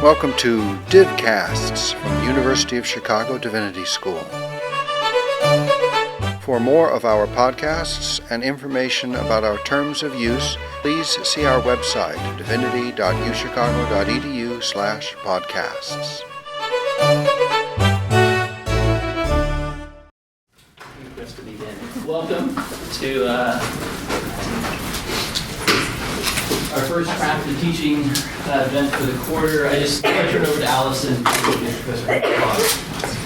Welcome to Divcasts from University of Chicago Divinity School. For more of our podcasts and information about our terms of use, please see our website, divinity.uchicago.edu/podcasts. Welcome to our first craft and teaching event for the quarter. I turn over to Allison.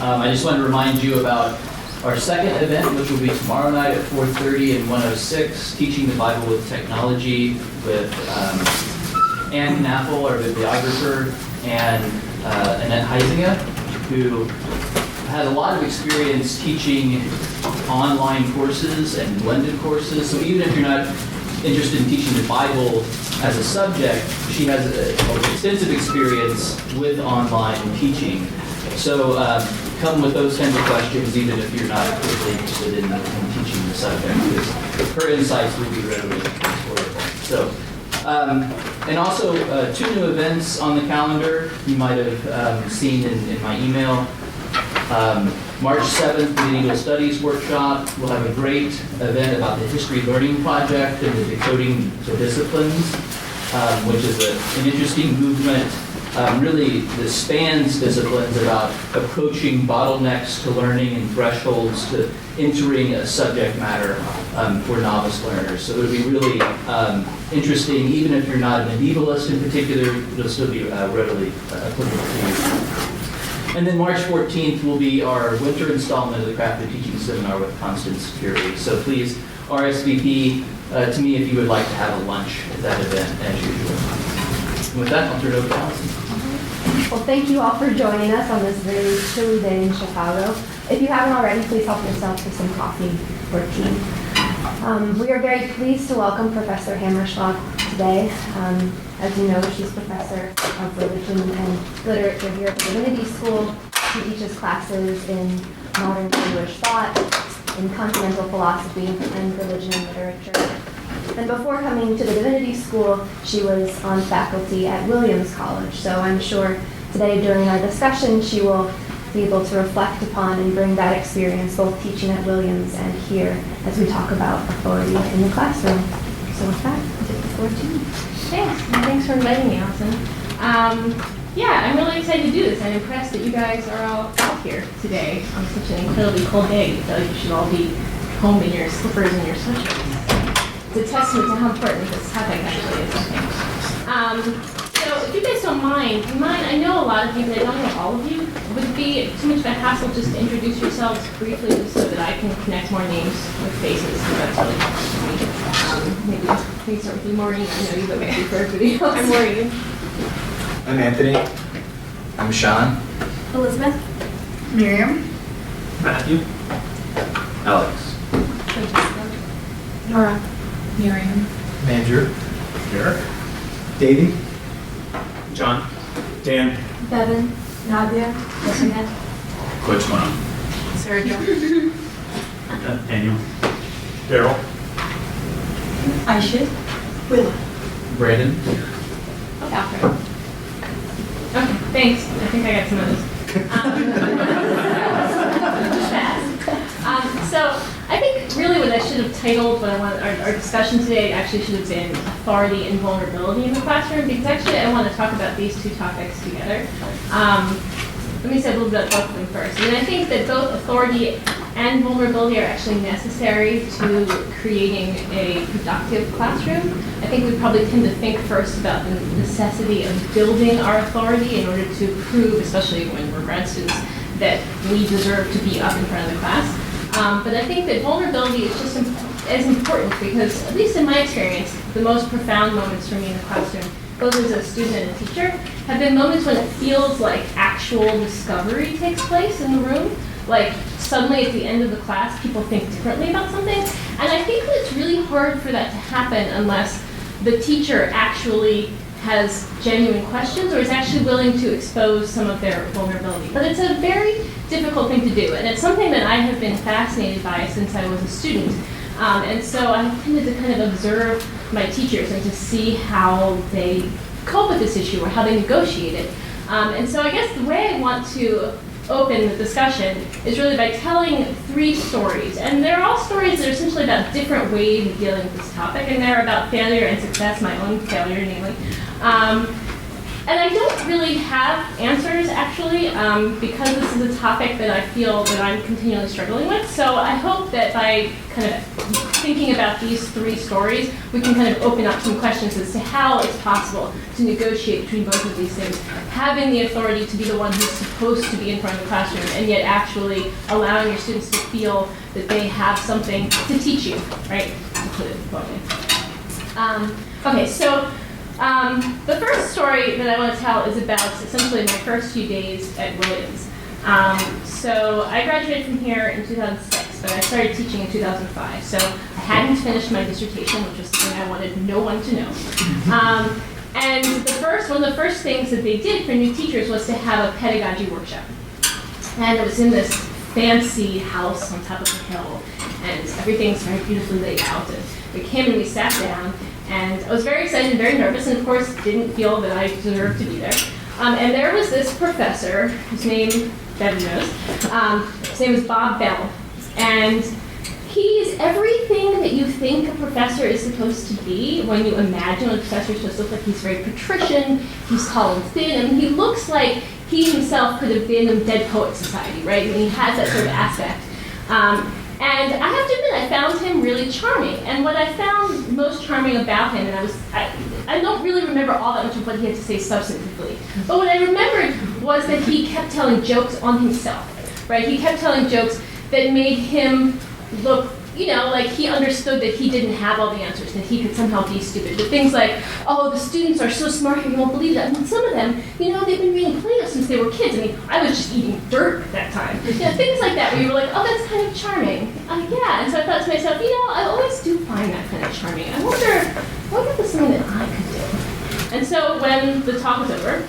I just want to remind you about our second event, which will be tomorrow night at 4:30 and 106, Teaching the Bible with Technology with Ann Knappel, our bibliographer, and Annette Heisinger, who had a lot of experience teaching online courses and blended courses. So even if you're not interested in teaching the Bible as a subject, she has extensive experience with online teaching. So come with those kinds of questions, even if you're not really interested in teaching the subject, because her insights will be readily transferable. So, and also two new events on the calendar you might have seen in my email. March 7th, the Medieval Studies Workshop. We'll have a great event about the History Learning Project and the Decoding the Disciplines, which is an interesting movement, really that spans disciplines about approaching bottlenecks to learning and thresholds to entering a subject matter for novice learners. So it'll be really interesting, even if you're not a medievalist in particular, it'll still be readily applicable to you. And then March 14th will be our winter installment of the Craft of Teaching Seminar with Constance Fury. So please RSVP to me if you would like to have a lunch at that event as usual. And with that, I'll turn it over to Allison. Well, thank you all for joining us on this very chilly day in Chicago. If you haven't already, please help yourself to some coffee or tea. We are very pleased to welcome Professor Hammerschlag today. As you know, she's professor of religion and literature here at the Divinity School. She teaches classes in modern Jewish thought, in continental philosophy, and religion and literature. And before coming to the Divinity School, she was on faculty at Williams College. So I'm sure today during our discussion, she will be able to reflect upon and bring that experience, both teaching at Williams and here, as we talk about authority in the classroom. So with that, I'll take the floor to you. Thanks, and thanks for inviting me, Allison. I'm really excited to do this. I'm impressed that you guys are all out here today on such an incredibly cold day. I feel like you should all be home in your slippers and your sweatshirts. It's a testament to how important this topic actually is, I think. So if you guys don't mind, I know a lot of you, but I don't know all of you. Would it be too much of a hassle just to introduce yourselves briefly just so that I can connect more names with faces? Because that's really helpful for me. Maybe please start with you, Maureen. I know you, but maybe for everybody else. I'm Maureen. I'm Anthony. I'm Sean. Elizabeth. Miriam. Matthew. Alex. Nora. Miriam. Andrew. Derek. Davey. John. Dan. Bevan. Nadia. Jessica. What's going on? Sergio. Daniel. Daryl. Aisha. Willa. Brandon. Catherine. Okay, thanks. I think I got some of those. So I think really what I should have titled our discussion today actually should have been authority and vulnerability in the classroom, because actually I want to talk about these two topics together. Let me say a little bit about both of them first. I think that both authority and vulnerability are actually necessary to creating a productive classroom. I think we probably tend to think first about the necessity of building our authority in order to prove, especially when we're grad students, that we deserve to be up in front of the class. But I think that vulnerability is just as important because, at least in my experience, the most profound moments for me in the classroom, both as a student and a teacher, have been moments when it feels like actual discovery takes place in the room. Like suddenly at the end of the class, people think differently about something. And I think that it's really hard for that to happen unless the teacher actually has genuine questions or is actually willing to expose some of their vulnerability. But it's a very difficult thing to do, and it's something that I have been fascinated by since I was a student. And so I tended to kind of observe my teachers and to see how they cope with this issue or how they negotiate it. And so I guess the way I want to open the discussion is really by telling 3 stories. And they're all stories that are essentially about different ways of dealing with this topic, and they're about failure and success, my own failure, namely. And I don't really have answers, actually, because this is a topic that I feel that I'm continually struggling with. So I hope that by kind of thinking about these 3 stories, we can kind of open up some questions as to how it's possible to negotiate between both of these things, having the authority to be the one who's supposed to be in front of the classroom, and yet actually allowing your students to feel that they have something to teach you, right? To put it bluntly. Okay, so the first story that I want to tell is about essentially my first few days at Williams. So I graduated from here in 2006, but I started teaching in 2005. So I hadn't finished my dissertation, which was something I wanted no one to know. And one of the first things that they did for new teachers was to have a pedagogy workshop. And it was in this fancy house on top of a hill, and everything's very beautifully laid out. And we came and we sat down, and I was very excited and very nervous, and of course didn't feel that I deserved to be there. And there was this professor, whose name Devin knows. His name was Bob Bell, and he's everything that you think a professor is supposed to be when you imagine what a professor is supposed to look like. He's very patrician, he's tall and thin, and he looks like he himself could have been in Dead Poet Society, right? And he has that sort of aspect. And I have to admit, I found him really charming. And what I found most charming about him, and I don't really remember all that much of what he had to say substantively, but what I remembered was that he kept telling jokes on himself, right? He kept telling jokes that made him look, like he understood that he didn't have all the answers, that he could somehow be stupid. But things like, oh, the students are so smart here, you won't believe that. And some of them, they've been reading Plato since they were kids. I mean, I was just eating dirt at that time. Things like that, where you were like, oh, that's kind of charming. Yeah, and so I thought to myself, I always do find that kind of charming. I wonder if there's something that I could do. And so when the talk was over,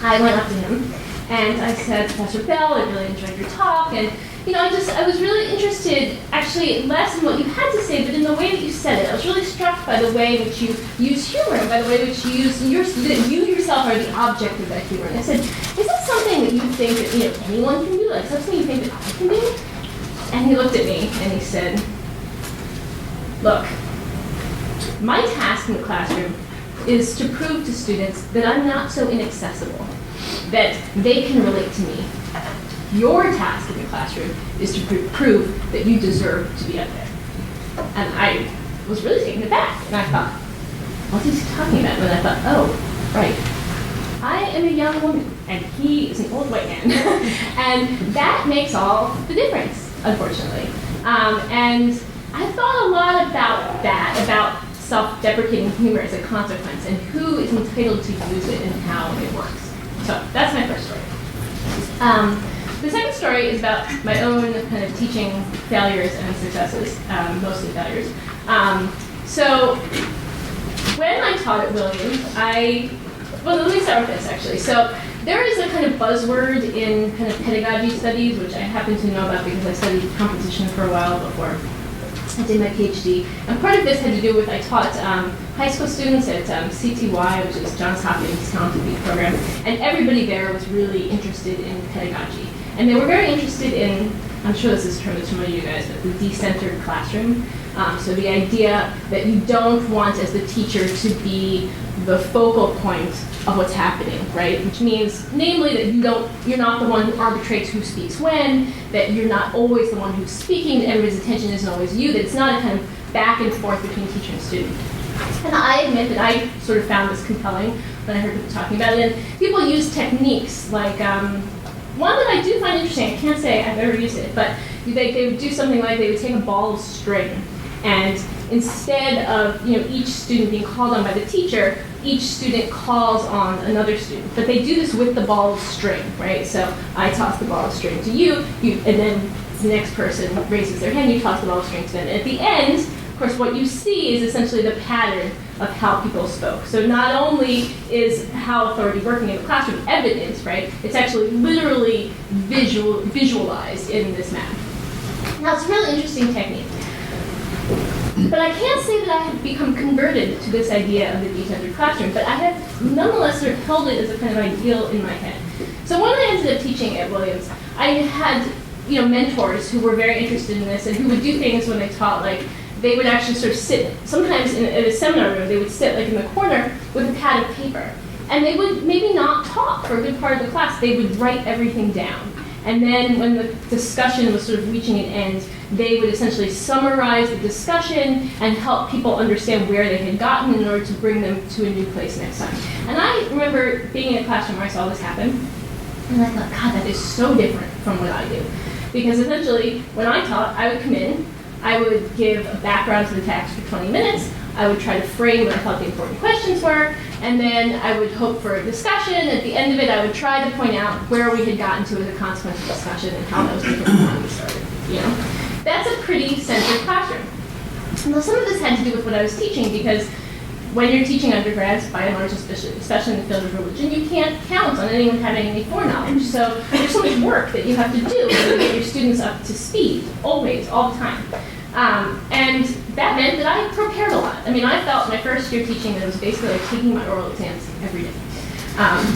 I went up to him, and I said, Professor Bell, I really enjoyed your talk, and I was really interested, actually, less in what you had to say, but in the way that you said it. I was really struck by the way in which you use humor, and by the way in which you use that you yourself are the object of that humor. And I said, is that something that you think that anyone can do? Like, something you think that I can do? And he looked at me and he said, look, my task in the classroom is to prove to students that I'm not so inaccessible, that they can relate to me. Your task in the classroom is to prove that you deserve to be up there. And I was really taken aback, and I thought, what is he talking about? And I thought, oh, right. I am a young woman, and he is an old white man. And that makes all the difference, unfortunately. And I thought a lot about that, about self-deprecating humor as a consequence, and who is entitled to use it and how it works. So that's my first story. The second story is about my own kind of teaching failures and successes, mostly failures. So when I taught at Williams, let me start with this actually. So there is a kind of buzzword in kind of pedagogy studies, which I happen to know about because I studied composition for a while before I did my PhD. And part of this had to do with, I taught high school students at CTY, which is Johns Hopkins Talented Youth Program, and everybody there was really interested in pedagogy. And they were very interested in, I'm sure this is a term that's familiar to you guys, but the decentered classroom. So the idea that you don't want as the teacher to be the focal point of what's happening, right? Which means, namely, that you're not the one who arbitrates who speaks when, that you're not always the one who's speaking, that everybody's attention isn't always you, that it's not a kind of back and forth between teacher and student. And I admit that I sort of found this compelling when I heard people talking about it. And people use techniques like, one that I do find interesting, I can't say I've ever used it, but they would do something like they would take a ball of string, and instead of each student being called on by the teacher, each student calls on another student. But they do this with the ball of string, right? So I toss the ball of string to you, and then the next person raises their hand, you toss the ball of string to them. And at the end, of course, what you see is essentially the pattern of how people spoke. So not only is how authority working in the classroom evident, right? It's actually literally visualized in this map. Now, it's a really interesting technique. But I can't say that I have become converted to this idea of the decentered classroom, but I have nonetheless sort of held it as a kind of ideal in my head. So when I ended up teaching at Williams, I had mentors who were very interested in this and who would do things when they taught, like they would actually sort of sit, sometimes in a seminar room, they would sit like in the corner with a pad of paper. And they would maybe not talk for a good part of the class, they would write everything down. And then when the discussion was sort of reaching an end, they would essentially summarize the discussion and help people understand where they had gotten in order to bring them to a new place next time. And I remember being in a classroom where I saw this happen, and I thought, God, that is so different from what I do. Because essentially, when I taught, I would come in, I would give a background to the text for 20 minutes, I would try to frame what I thought the important questions were, and then I would hope for a discussion. At the end of it, I would try to point out where we had gotten to as a consequence of discussion and how that was different from when we started. That's a pretty centered classroom. Now, some of this had to do with what I was teaching, because when you're teaching undergrads, by and large, especially in the field of religion, you can't count on anyone having any foreknowledge. So there's so much work that you have to do to get your students up to speed, always, all the time. And that meant that I prepared a lot. I mean, I felt my first year teaching that it was basically like taking my oral exams every day. And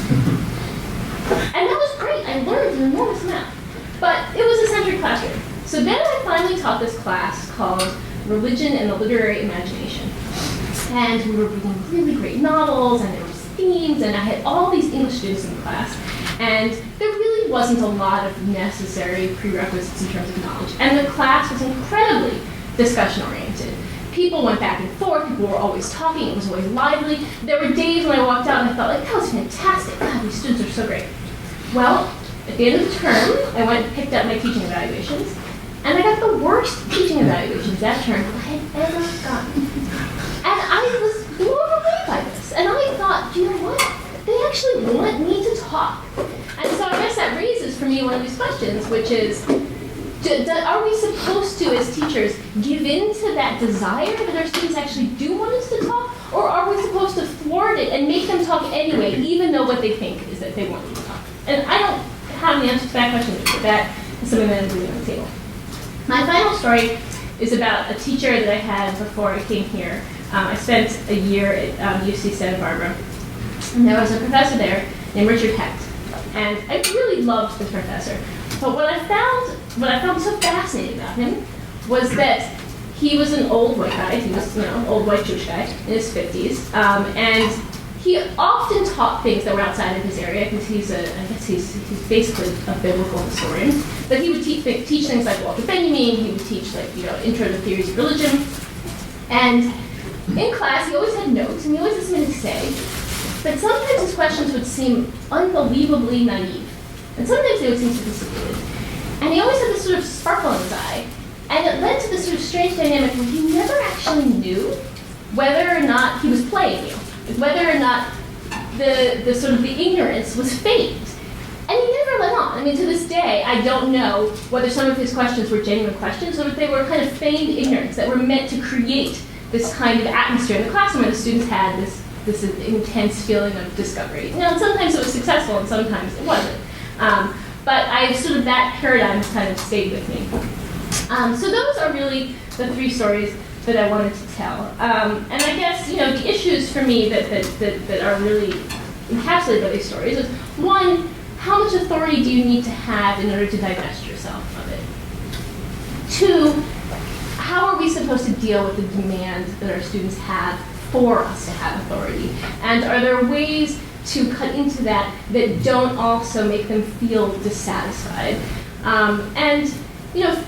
that was great. I learned an enormous amount. But it was a centered classroom. So then I finally taught this class called Religion and the Literary Imagination. And we were reading really great novels, and there was themes, and I had all these English students in the class. And there really wasn't a lot of necessary prerequisites in terms of knowledge. And the class was incredibly discussion-oriented. People went back and forth, people were always talking, it was always lively. There were days when I walked out and I felt like, that was fantastic, God, these students are so great. Well, at the end of the term, I went and picked up my teaching evaluations, and I got the worst teaching evaluations that term I had ever gotten. And I was blown away by this. And I thought, you know what? They actually want me to talk. And so I guess that raises for me one of these questions, which is, are we supposed to, as teachers, give in to that desire that our students actually do want us to talk? Or are we supposed to thwart it and make them talk anyway, even though what they think is that they want you to talk? And I don't have the answer to that question, but that is something that I'm leaving on the table. My final story is about a teacher that I had before I came here. I spent a year at UC Santa Barbara, and there was a professor there named Richard Hecht, and I really loved this professor. But what I found so fascinating about him was that he was an old white guy. He was, old white Jewish guy in his 50s, and he often taught things that were outside of his area because he's basically a biblical historian. But he would teach things like Walter Benjamin. He would teach intro to theories of religion, and in class, he always had notes, and he always had something to say, but sometimes his questions would seem unbelievably naive, and sometimes they would seem sophisticated. And he always had this sort of sparkle in his eye, and it led to this sort of strange dynamic where he never actually knew whether or not he was playing you, whether or not the sort of the ignorance was feigned. And he never let on. I mean, to this day, I don't know whether some of his questions were genuine questions or if they were kind of feigned ignorance that were meant to create this kind of atmosphere in the classroom where the students had this intense feeling of discovery. And sometimes it was successful and sometimes it wasn't. But that paradigm has kind of stayed with me. So those are really the three stories that I wanted to tell. And I guess, the issues for me that are really encapsulated by these stories is, one, how much authority do you need to have in order to divest yourself of it? Two, how are we supposed to deal with the demand that our students have for us to have authority? And are there ways to cut into that don't also make them feel dissatisfied? And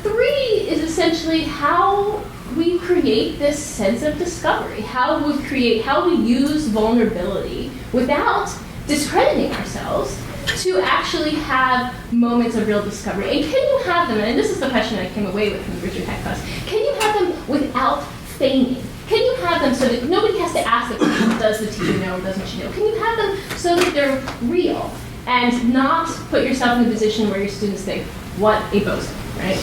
three is essentially how we create this sense of discovery, how we use vulnerability without discrediting ourselves to actually have moments of real discovery. And can you have them, and this is the question I came away with from the Richard Hecht class, can you have them without feigning? Can you have them so that nobody has to ask the question, does the teacher know or doesn't she know? Can you have them so that they're real and not put yourself in a position where your students think, what a bozo, right?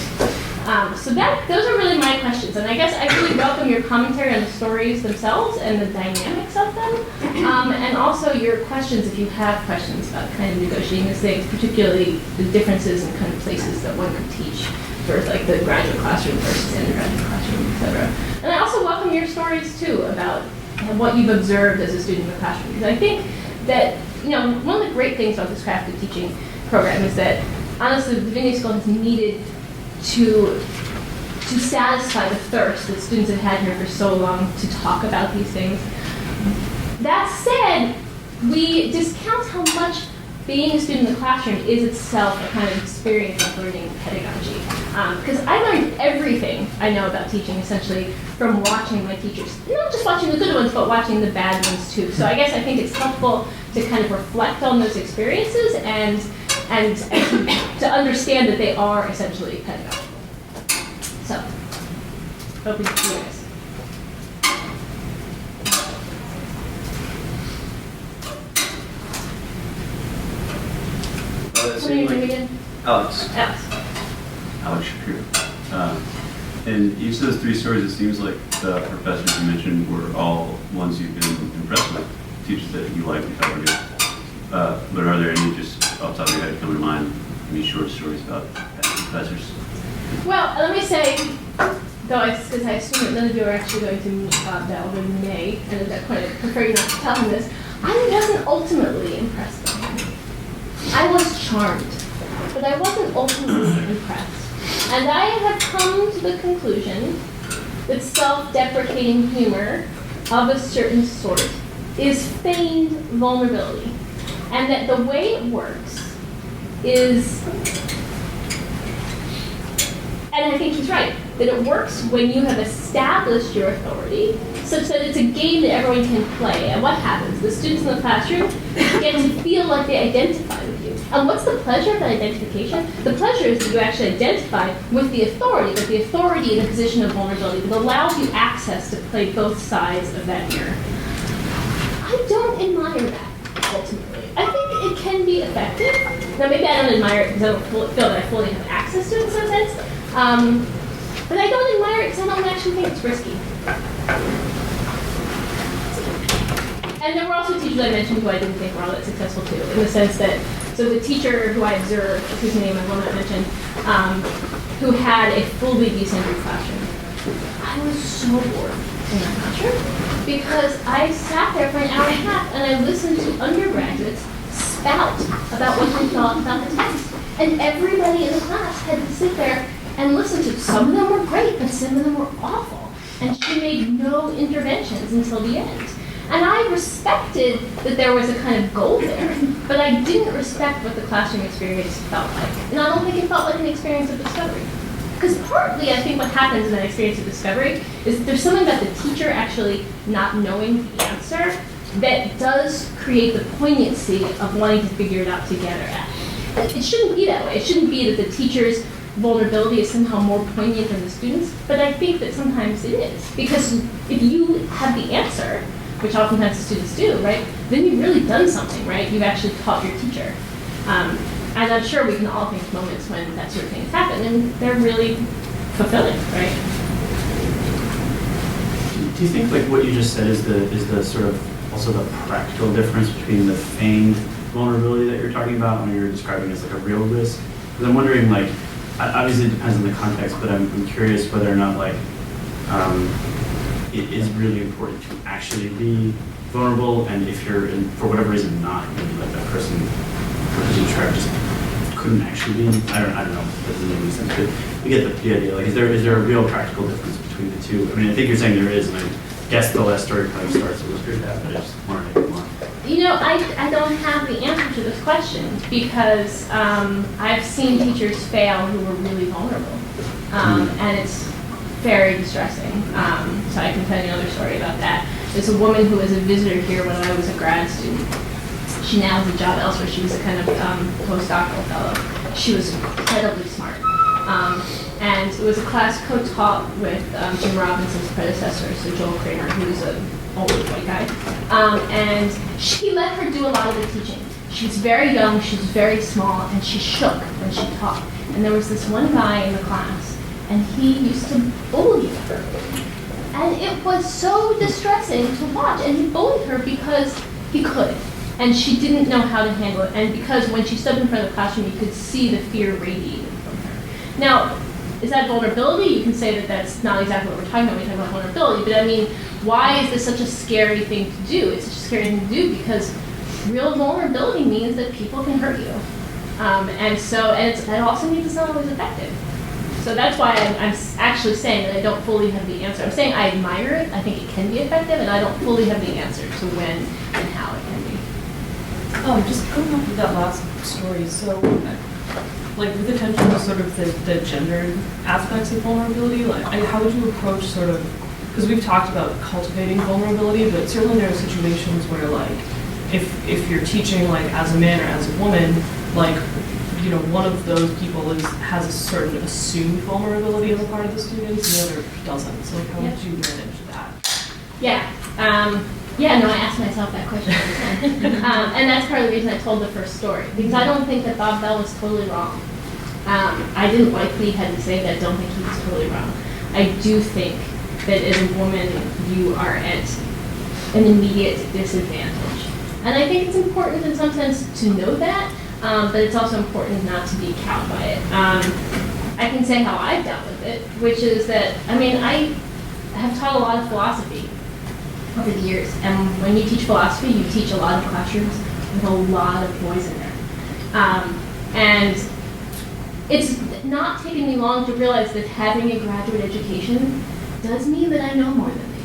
So those are really my questions, and I guess I really welcome your commentary on the stories themselves and the dynamics of them, and also your questions if you have questions about kind of negotiating these things, particularly the differences in kind of places that one could teach, for like the graduate classroom versus undergraduate classroom, etc. And I also welcome your stories too about what you've observed as a student in the classroom, because I think that one of the great things about this crafted teaching program is that honestly, the Divinity School has needed to satisfy the thirst that students have had here for so long to talk about these things. That said, we discount how much being a student in the classroom is itself a kind of experience of learning pedagogy. Because I learned everything I know about teaching essentially from watching my teachers. Not just watching the good ones, but watching the bad ones too. So I guess I think it's helpful to kind of reflect on those experiences and to understand that they are essentially pedagogical. So, open to you guys. It What are you seemed doing like again? Alex Alex. Shapiro. In each of those three stories, it seems like the professors you mentioned were all ones you've been impressed with, teachers that you liked and thought were good. But are there any just off the top of your head come to mind, any short stories about past professors? Well, let me say, because I assume that none of you are actually going to meet Bob Bell in May, and at that point I prefer you not to tell him this, I wasn't ultimately impressed by him. I was charmed, but I wasn't ultimately impressed. And I have come to the conclusion that self-deprecating humor of a certain sort is feigned vulnerability. And that the way it works is, and I think he's right, that it works when you have established your authority such that it's a game that everyone can play. And what happens? The students in the classroom get to feel like they identify with you. And what's the pleasure of that identification? The pleasure is that you actually identify with the authority, but the authority in a position of vulnerability that allows you access to play both sides of that mirror. I don't admire that, ultimately. I think it can be effective. Now, maybe I don't admire it because I don't feel that I fully have access to it in some sense. But I don't admire it because I don't actually think it's risky. And there were also teachers I mentioned who I didn't think were all that successful too, in the sense that, so the teacher who I observed, whose name I will not mention, who had a fully decentered classroom. I was so bored in that classroom because I sat there for an hour and a half and I listened to undergraduates spout about what they thought about the text. And everybody in the class had to sit there and listen to. Some of them were great, but some of them were awful. And she made no interventions until the end. And I respected that there was a kind of goal there, but I didn't respect what the classroom experience felt like. And I don't think it felt like an experience of discovery. Because partly, I think what happens in that experience of discovery is that there's something about the teacher actually not knowing the answer that does create the poignancy of wanting to figure it out together. It shouldn't be that way. It shouldn't be that the teacher's vulnerability is somehow more poignant than the students, but I think that sometimes it is. Because if you have the answer, which oftentimes the students do, right, then you've really done something, right? You've actually taught your teacher. And I'm sure we can all think of moments when that sort of thing has happened, and they're really fulfilling, right? Do you think like what you just said is the sort of also the practical difference between the feigned vulnerability that you're talking about when you're describing as like a real risk? Because I'm wondering, like, obviously it depends on the context, but I'm curious whether or not like it is really important to actually be vulnerable, and if you're for whatever reason not, maybe like that person who you described just couldn't actually be. I don't know. That doesn't make any sense. But you get the idea. Like, is there a real practical difference between the two? I mean, I think you're saying there is, and I guess the last story kind of starts to illustrate that, but I just wanted to hear more. You know, I don't have the answer to this question because I've seen teachers fail who were really vulnerable, and it's very distressing. So I can tell you another story about that. There's a woman who was a visitor here when I was a grad student. She now has a job elsewhere. She was a kind of postdoctoral fellow. She was incredibly smart. And it was a class co-taught with Jim Robinson's predecessor, so Joel Kramer, who was an older white guy. And she let her do a lot of the teaching. She was very young, she was very small, and she shook when she taught. And there was this one guy in the class and he used to bully her. And it was so distressing to watch. And he bullied her because he could. And she didn't know how to handle it. And because when she stood in front of the classroom, you could see the fear radiating from her. Now, is that vulnerability? You can say that that's not exactly what we're talking about when we talk about vulnerability. But I mean, why is this such a scary thing to do? It's such a scary thing to do because real vulnerability means that people can hurt you. It also means it's not always effective. So that's why I'm actually saying that I don't fully have the answer. I'm saying I admire it, I think it can be effective, and I don't fully have the answer to when and how it can be. Just going off of that last story, so like with attention to sort of the gendered aspects of vulnerability, like how would you approach sort of, because we've talked about cultivating vulnerability, but certainly there are situations where like if you're teaching like as a man or as a woman, like, you know, one of those people has a certain assumed vulnerability on the part of the students, and the other doesn't. So like, how would you manage that? I asked myself that question all the time. And that's part of the reason I told the first story, because I don't think that Bob Bell was totally wrong. I didn't like what he had to say, but I don't think he was totally wrong. I do think that as a woman, you are at an immediate disadvantage. And I think it's important in some sense to know that, but it's also important not to be cowed by it. I can say how I've dealt with it, which is that, I mean, I have taught a lot of philosophy over the years, and when you teach philosophy, you teach a lot of classrooms with a lot of boys in there. And it's not taken me long to realize that having a graduate education does mean that I know more than they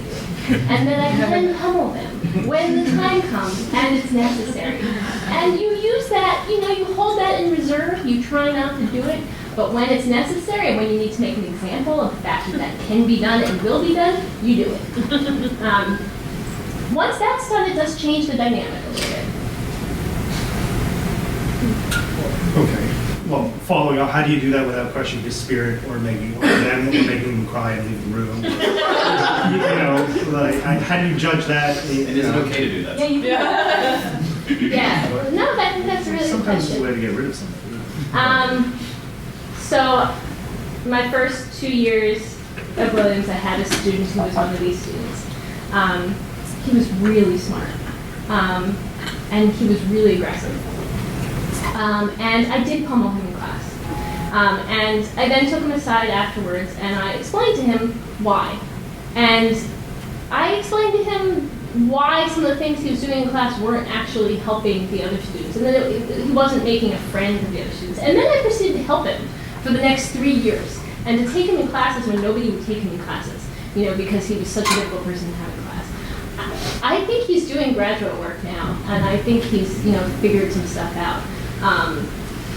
do, and that I can pummel them when the time comes and it's necessary. And you use that, you know, you hold that in reserve, you try not to do it, but when it's necessary and when you need to make an example of the fact that that can be done and will be done, you do it. Once that's done, it does change the dynamic a little bit. Okay. Well, following up, how do you do that without crushing his spirit or making him cry and leave the room? How do you judge that? And is it okay to do that? Yeah, you Yeah. No, that's a really good Sometimes it's a question. way to get rid of something. So my first 2 years at Williams, I had a student who was one of these students. He was really smart, and he was really aggressive. And I did pummel him in class. And I then took him aside afterwards, and I explained to him why. And I explained to him why some of the things he was doing in class weren't actually helping the other students, and that he wasn't making a friend of the other students. And then I proceeded to help him for the next 3 years, and to take him in classes when nobody would take him in classes, you know, because he was such a difficult person to have in class. I think he's doing graduate work now, and I think he's, you know, figured some stuff out.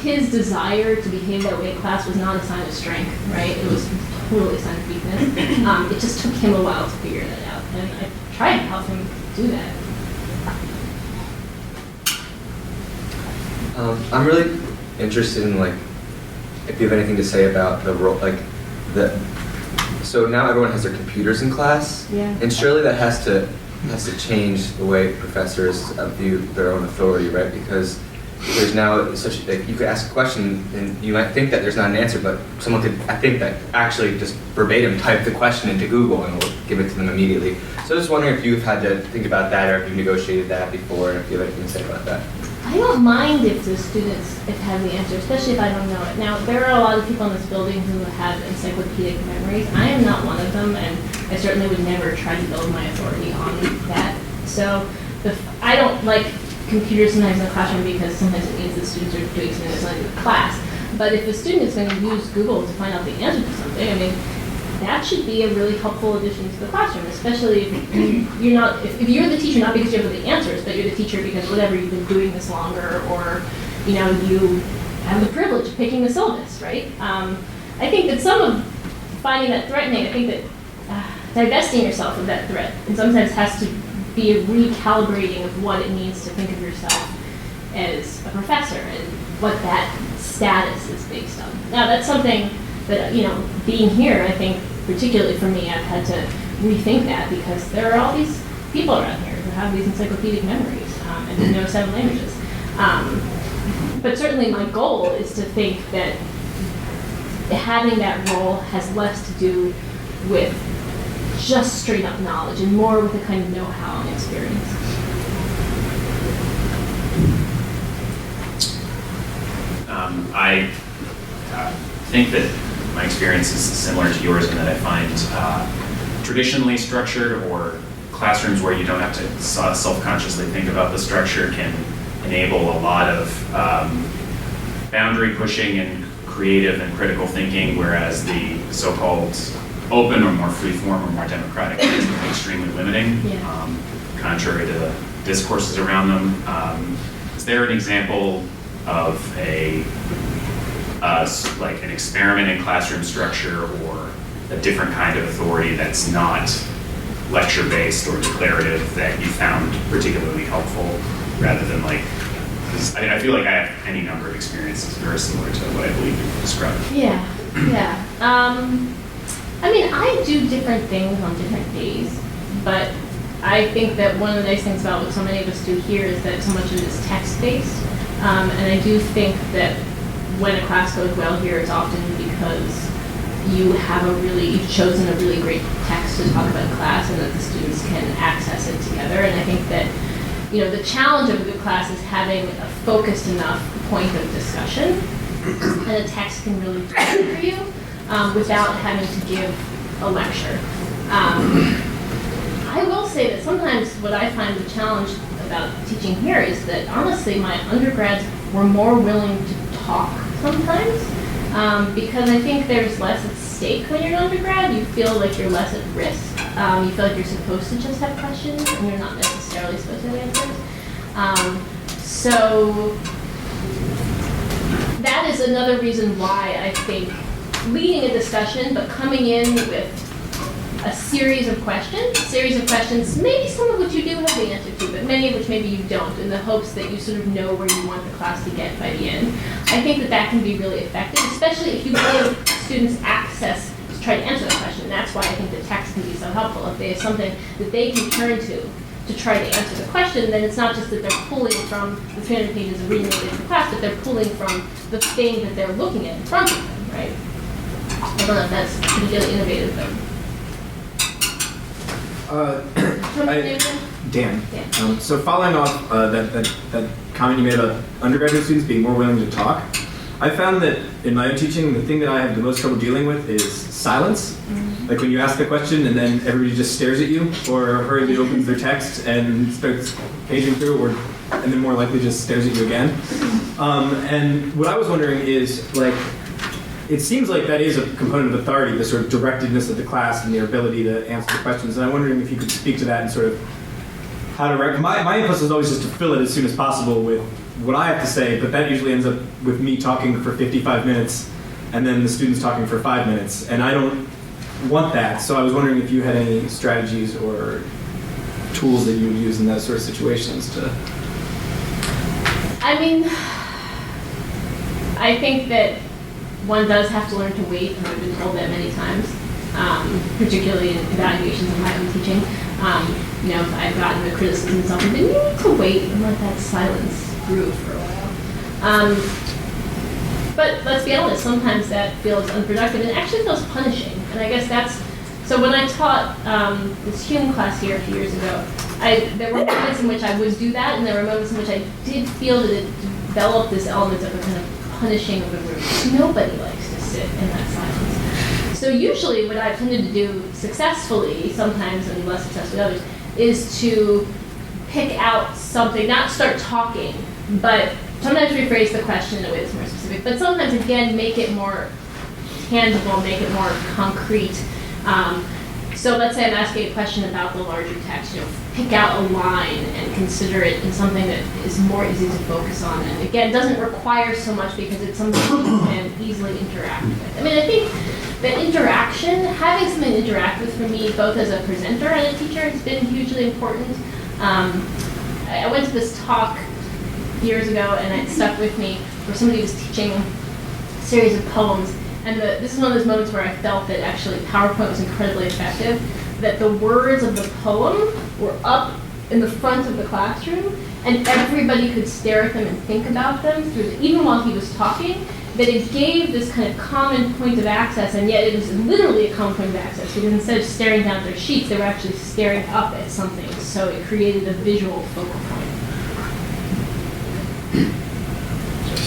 His desire to behave that way in class was not a sign of strength, right? It was totally a sign of weakness. It just took him a while to figure that out, and I tried to help him do that. I'm really interested in, like, if you have anything to say about the role, like, so now everyone has their computers in class, Yeah. and surely that has to change the way professors view their own authority, right? Because there's now such, like, you could ask a question and you might think that there's not an answer, but someone could, I think, that actually just verbatim type the question into Google and will give it to them immediately. So I was just wondering if you've had to think about that, or if you've negotiated that before, and if you have anything to say about that. I don't mind if the students have the answer, especially if I don't know it. Now, there are a lot of people in this building who have encyclopedic memories. I am not one of them, and I certainly would never try to build my authority on that. So I don't like computers sometimes in the classroom because sometimes it means the students are doing something that's not in the class. But if the student is going to use Google to find out the answer to something, I mean, that should be a really helpful addition to the classroom, especially if you're not, if you're the teacher not because you have the answers, but you're the teacher because whatever, you've been doing this longer, or, you know, you have the privilege of picking the syllabus, right? I think that some of finding that threatening, I think that divesting yourself of that threat in some sense has to be a recalibrating of what it means to think of yourself as a professor and what that status is based on. Now, that's something that, you know, being here, I think, particularly for me, I've had to rethink that because there are all these people around here who have these encyclopedic memories and who know 7 languages. But certainly my goal is to think that having that role has less to do with just straight up knowledge and more with a kind of know-how and experience. I think that my experience is similar to yours in that I find traditionally structured or classrooms where you don't have to self-consciously think about the structure can enable a lot of boundary pushing and creative and critical thinking, whereas the so-called open or more free-form or more democratic can be extremely limiting, contrary to the discourses around them. Is there an example of like an experiment in classroom structure or a different kind of authority that's not lecture-based or declarative that you found particularly helpful, rather than like, I feel like I have any number of experiences very similar to what I believe you described. Yeah. I mean, I do different things on different days, but I think that one of the nice things about what so many of us do here is that so much of it is text-based. And I do think that when a class goes well here, it's often because you've chosen a really great text to talk about in class and that the students can access it together. And I think that, the challenge of a good class is having a focused enough point of discussion, and a text can really do it for you without having to give a lecture. I will say that sometimes what I find the challenge about teaching here is that honestly my undergrads were more willing to talk sometimes because I think there's less at stake when you're an undergrad. You feel like you're less at risk. You feel like you're supposed to just have questions and you're not necessarily supposed to have answers. So that is another reason why I think leading a discussion but coming in with a series of questions, maybe some of which you do have the answer to, but many of which maybe you don't, in the hopes that you sort of know where you want the class to get by the end. I think that can be really effective, especially if you give students access to try to answer the question. That's why I think the text can be so helpful. If they have something that they can turn to try to answer the question, then it's not just that they're pulling from the 300 pages of reading related to class, but they're pulling from the thing that they're looking at in front of them, right? I don't know if that's particularly innovative, though. Dan. So following off that comment you made about undergraduate students being more willing to talk, I found that in my own teaching, the thing that I have the most trouble dealing with is silence. Mm-hmm. Like when you ask a question and then everybody just stares at you, or hurriedly opens their text and starts paging through, and then more likely just stares at you again. And what I was wondering is, like, it seems like that is a component of authority, the sort of directedness of the class and their ability to answer the questions. And I'm wondering if you could speak to that and sort of how to my impulse is always just to fill it as soon as possible with what I have to say, but that usually ends up with me talking for 55 minutes and then the students talking for 5 minutes. And I don't want that. So I was wondering if you had any strategies or tools that you would use in those sort of situations to... I mean, I think that one does have to learn to wait, and I've been told that many times, particularly in evaluations of my own teaching. If I've gotten a criticism of something, then you need to wait and let that silence brew for a while. But let's be honest, sometimes that feels unproductive and actually feels punishing. And I guess so when I taught this Hume class here a few years ago, there were moments in which I would do that, and there were moments in which I did feel that it developed this element of a kind of punishing of the room. Nobody likes to sit in that silence. So usually what I've tended to do successfully, sometimes and less successfully others, is to pick out something, not start talking, but sometimes rephrase the question in a way that's more specific, but sometimes again make it more tangible, make it more concrete. So let's say I'm asking a question about the larger text, pick out a line and consider it in something that is more easy to focus on. And again, doesn't require so much because it's something you can easily interact with. I mean, I think that having something to interact with for me, both as a presenter and a teacher, has been hugely important. I went to this talk years ago and it stuck with me where somebody was teaching a series of poems. And this is one of those moments where I felt that actually PowerPoint was incredibly effective, that the words of the poem were up in the front of the classroom, and everybody could stare at them and think about them, even while he was talking, that it gave this kind of common point of access, and yet it was literally a common point of access, because instead of staring down at their sheets, they were actually staring up at something, so it created a visual focal point.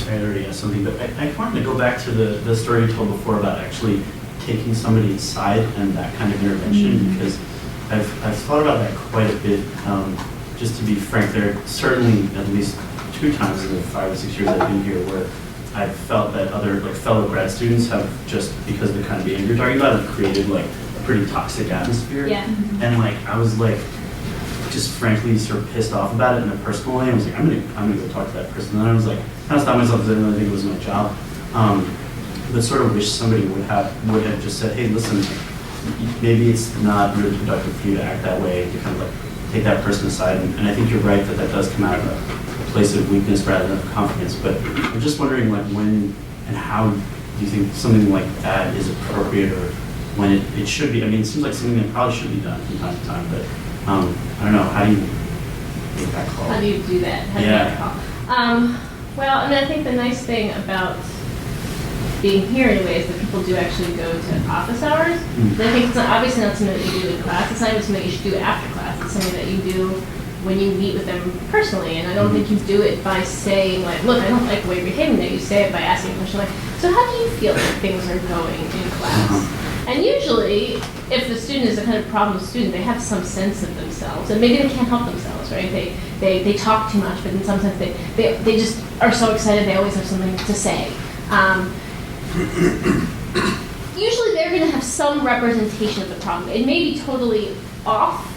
I already asked something, but I wanted to go back to the story you told before about actually taking somebody inside and that kind of intervention, because I've thought about that quite a bit. Just to be frank, there are certainly at least 2 times in the 5 or 6 years I've been here where I've felt that other fellow grad students have, just because of the kind of behavior you're talking about, have created a pretty toxic atmosphere. Yeah. And I was just frankly sort of pissed off about it in a personal way. I was like, I'm gonna go talk to that person. And then I was like, kind of stopped myself because I didn't really think it was my job. But sort of wish somebody would have just said, hey, listen, maybe it's not really productive for you to act that way, to kind of take that person aside. And I think you're right that does come out of a place of weakness rather than of confidence. But I'm just wondering when and how do you think something like that is appropriate, or when it should be? I mean, it seems like something that probably should be done from time to time, but I don't know, how do you make that call? How do you do that? How do you make that call? Well, I mean, I think the nice thing about being here anyway is that people do actually go to office hours. And I think it's obviously not something that you do in class. It's not even something you should do after class. It's something that you do when you meet with them personally. And I don't think you do it by saying, look, I don't like the way you're behaving there. You say it by asking a question so how do you feel that things are going in class? And usually, if the student is a kind of problem student, they have some sense of themselves, and maybe they can't help themselves, right? They talk too much, but in some sense they just are so excited they always have something to say. Usually they're going to have some representation of the problem. It may be totally off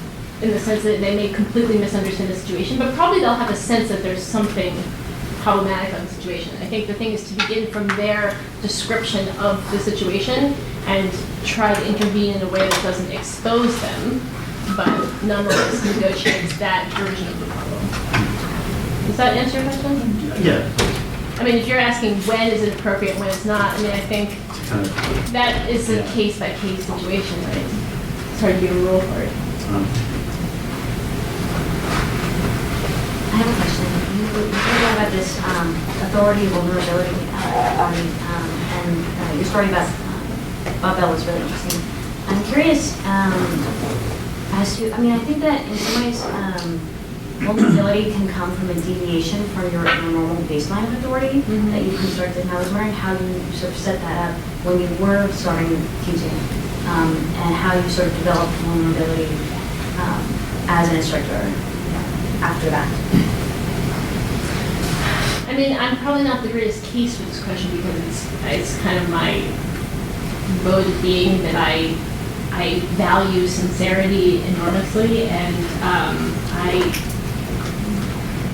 in the sense that they may completely misunderstand the situation, but probably they'll have a sense that there's something problematic about the situation. I think the thing is to begin from their description of the situation and try to intervene in a way that doesn't expose them, but nonetheless negotiates that version of the problem. Does that answer your question? Yeah. I mean, if you're asking when is it appropriate, when it's not, I mean, I think that is a case-by-case situation, right? It's hard to give a rule for it. I have a question. You talked about this authority, vulnerability, and your story about Bob Bell was really interesting. I'm curious as to, I think that in some ways vulnerability can come from a deviation from your normal baseline of authority that you constructed. And I was wondering how you sort of set that up when you were starting teaching, and how you sort of developed vulnerability as an instructor after that. I mean, I'm probably not the greatest case for this question because it's kind of my mode of being that I value sincerity enormously, and I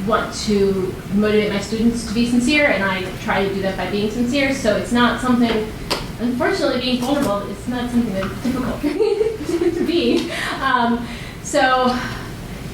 want to motivate my students to be sincere, and I try to do that by being sincere. So it's not something, unfortunately, being vulnerable, it's not something that's difficult for me to be. So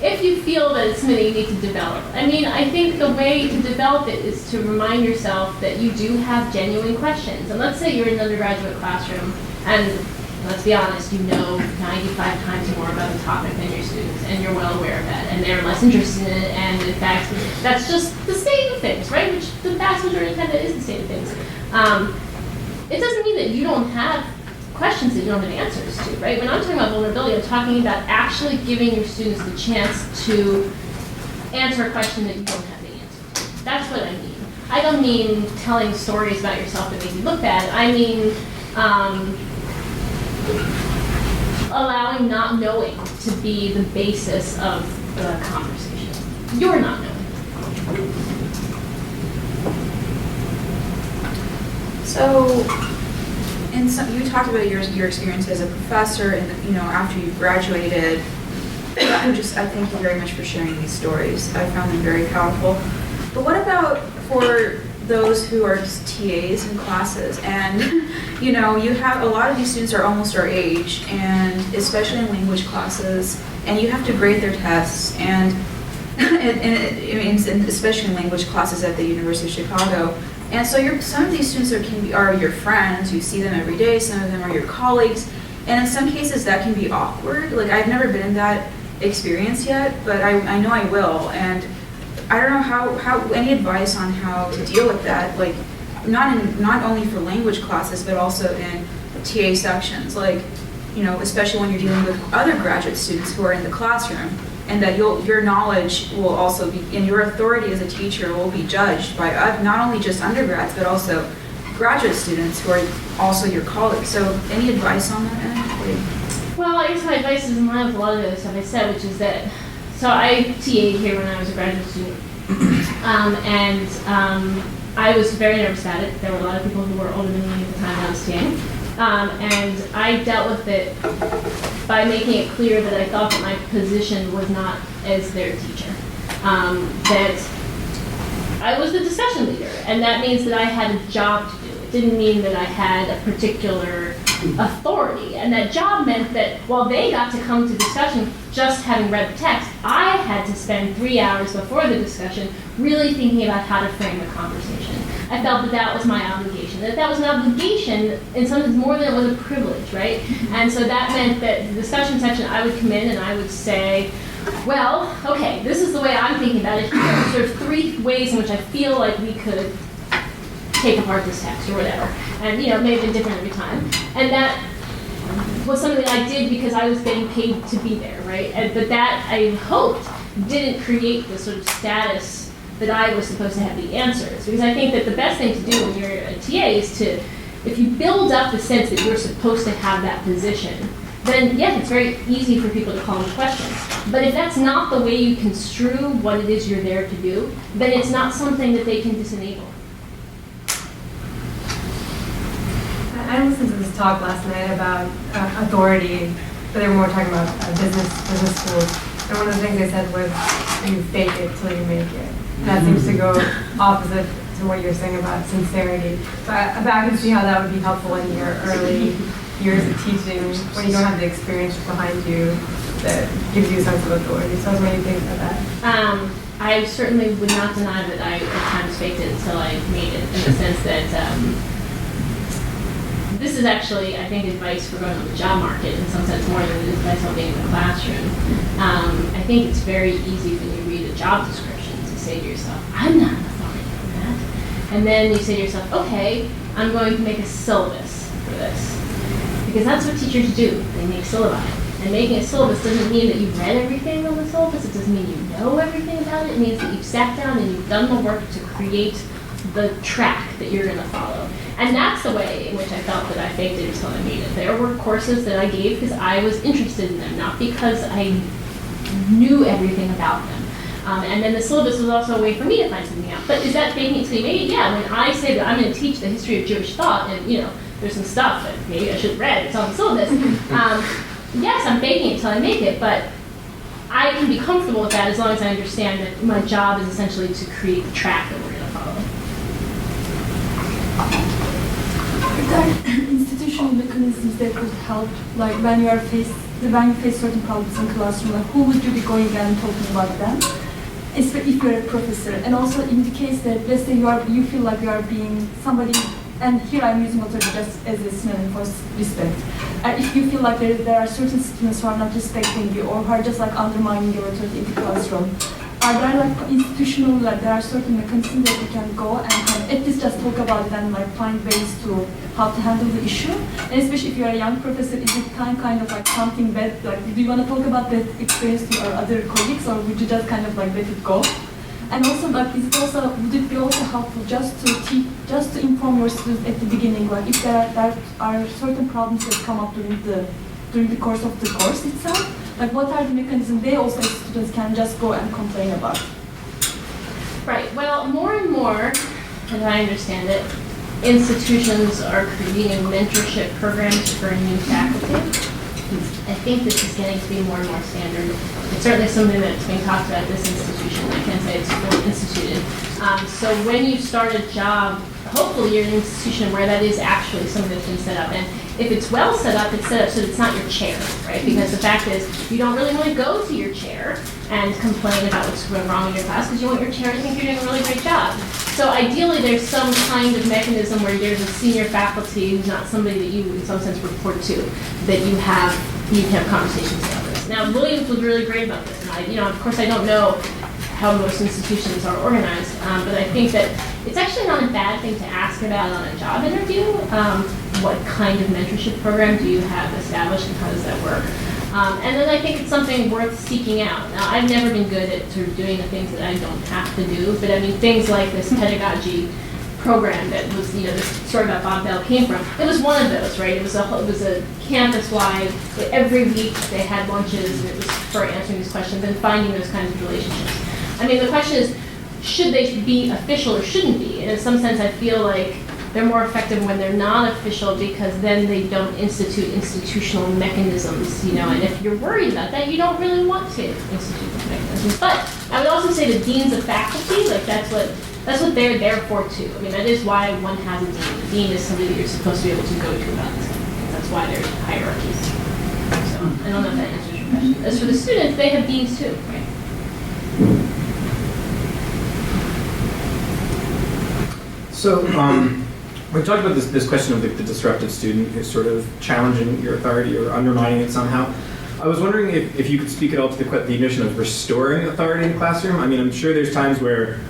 if you feel that it's something that you need to develop, I mean, I think the way to develop it is to remind yourself that you do have genuine questions. And let's say you're in an undergraduate classroom, and let's be honest, you know 95 times more about the topic than your students, and you're well aware of that, and they're less interested in it, and in fact, that's just the state of things, right? Which the vast majority of the time that is the state of things. It doesn't mean that you don't have questions that you don't have answers to, right? When I'm talking about vulnerability, I'm talking about actually giving your students the chance to answer a question that you don't have the answer to. That's what I mean. I don't mean telling stories about yourself that make you look bad. I mean allowing not knowing to be the basis of the conversation. You're not knowing. So, you talked about your experience as a professor, and after you graduated. I thank you very much for sharing these stories. I found them very powerful. But what about for those who are just TAs in classes, and you have a lot of these students are almost our age, and especially in language classes, and you have to grade their tests, and especially in language classes at the University of Chicago. And so some of these students are your friends, you see them every day, some of them are your colleagues, and in some cases that can be awkward. I've never been in that experience yet, but I know I will, and I don't know how any advice on how to deal with that. not only for language classes, but also in TA sections, like, you know, especially when you're dealing with other graduate students who are in the classroom, and that your knowledge will also be, and your authority as a teacher will be judged by not only just undergrads, but also graduate students who are also your colleagues. So any advice on that end? Well, I guess my advice is in line with a lot of the other stuff I said, which is that, so I TA'd here when I was a graduate student. I was very nervous about it. There were a lot of people who were older than me at the time I was TAing. And I dealt with it by making it clear that I thought that my position was not as their teacher. That I was the discussion leader, and that means that I had a job to do. It didn't mean that I had a particular authority, and that job meant that while they got to come to discussion just having read the text, I had to spend 3 hours before the discussion really thinking about how to frame the conversation. I felt that that was my obligation, that was an obligation in some sense more than it was a privilege, right? And so that meant that the discussion section, I would come in and I would say, well, okay, this is the way I'm thinking about it. Here are sort of 3 ways in which I feel like we could take apart this text or whatever. And, you know, it may have been different every time. And that was something that I did because I was getting paid to be there, right? But that, I hoped, didn't create the sort of status that I was supposed to have the answers. Because I think that the best thing to do when you're a TA is to, if you build up the sense that you're supposed to have that position, then yes, it's very easy for people to call in questions. But if that's not the way you construe what it is you're there to do, then it's not something that they can disenable. I listened to this talk last night about authority, but they were more talking about business schools. And one of the things they said was, you fake it till you make it. And that seems to go opposite to what you're saying about sincerity. But I can see how that would be helpful in your early years of teaching, when you don't have the experience behind you that gives you a sense of authority. So I was wondering what you think about that. I certainly would not deny that I at times faked it until I made it, in the sense that this is actually, I think, advice for going on the job market in some sense more than it is advice on being in the classroom. I think it's very easy when you read a job description to say to yourself, I'm not an authority on that. And then you say to yourself, okay, I'm going to make a syllabus for this. Because that's what teachers do. They make syllabi. And making a syllabus doesn't mean that you've read everything on the syllabus. It doesn't mean you know everything about it. It means that you've sat down and you've done the work to create the track that you're going to follow. And that's the way in which I felt that I faked it until I made it. There were courses that I gave because I was interested in them, not because I knew everything about them. And then the syllabus was also a way for me to find something out. But is that faking it till you made it? Yeah, when I say that I'm going to teach the history of Jewish thought, and you know, there's some stuff that maybe I should have read, it's on the syllabus. Yes, I'm faking it till I make it, but I can be comfortable with that as long as I understand that my job is essentially to create the track that we're going to follow. Are there institutional mechanisms that could help, like when you face certain problems in classroom, like who would you be going and talking about them? If you're a professor, and also in the case that let's say you feel like you are being somebody, and here I'm using authority just as a synonym for respect. If you feel like there are certain students who are not respecting you or who are just like undermining your authority in the classroom, are there like institutional, like there are certain mechanisms that you can go and at least just talk about it and like find ways to how to handle the issue? And especially if you're a young professor, is it kind of like something that, like, do you want to talk about that experience to your other colleagues, or would you just kind of like let it go? And also, like, would it be also helpful just to inform your students at the beginning, like if there are certain problems that come up during the course of the course itself, like what are the mechanisms they also as students can just go and complain about? Right. Well, more and more, as I understand it, institutions are creating mentorship programs for new faculty. I think this is getting to be more and more standard. It's certainly something that's being talked about at this institution. I can't say it's fully instituted. So when you start a job, hopefully you're in an institution where that is actually something that's been set up. And if it's well set up, it's set up so that it's not your chair, right? Because the fact is, you don't really want to go to your chair and complain about what's going wrong in your class because you want your chair to think you're doing a really great job. So ideally, there's some kind of mechanism where there's a senior faculty who's not somebody that you, in some sense, report to, that you can have conversations about this. Now, Williams was really great about this, and of course, I don't know how most institutions are organized. But I think that it's actually not a bad thing to ask about on a job interview. What kind of mentorship program do you have established and how does that work? And then I think it's something worth seeking out. Now, I've never been good at sort of doing the things that I don't have to do, but I mean, things like this pedagogy program that was, you know, the story about Bob Bell came from. It was one of those, right? It was a campus-wide, every week they had lunches, and it was for answering these questions and finding those kinds of relationships. I mean, the question is, should they be official or shouldn't be? And in some sense, I feel like they're more effective when they're not official because then they don't institute institutional mechanisms, you know, and if you're worried about that, you don't really want to institute those mechanisms. But I would also say the deans of faculty, like that's what they're there for too. I mean, that is why one has a dean. The dean is somebody that you're supposed to be able to go to about this kind of thing. That's why there's hierarchies. So I don't know if that answers your question. As for the students, they have deans too, right? So, we talked about this question of the disruptive student who's sort of challenging your authority or undermining it somehow. I was wondering if you could speak at all to the notion of restoring authority in the classroom. I mean, I'm sure there's times where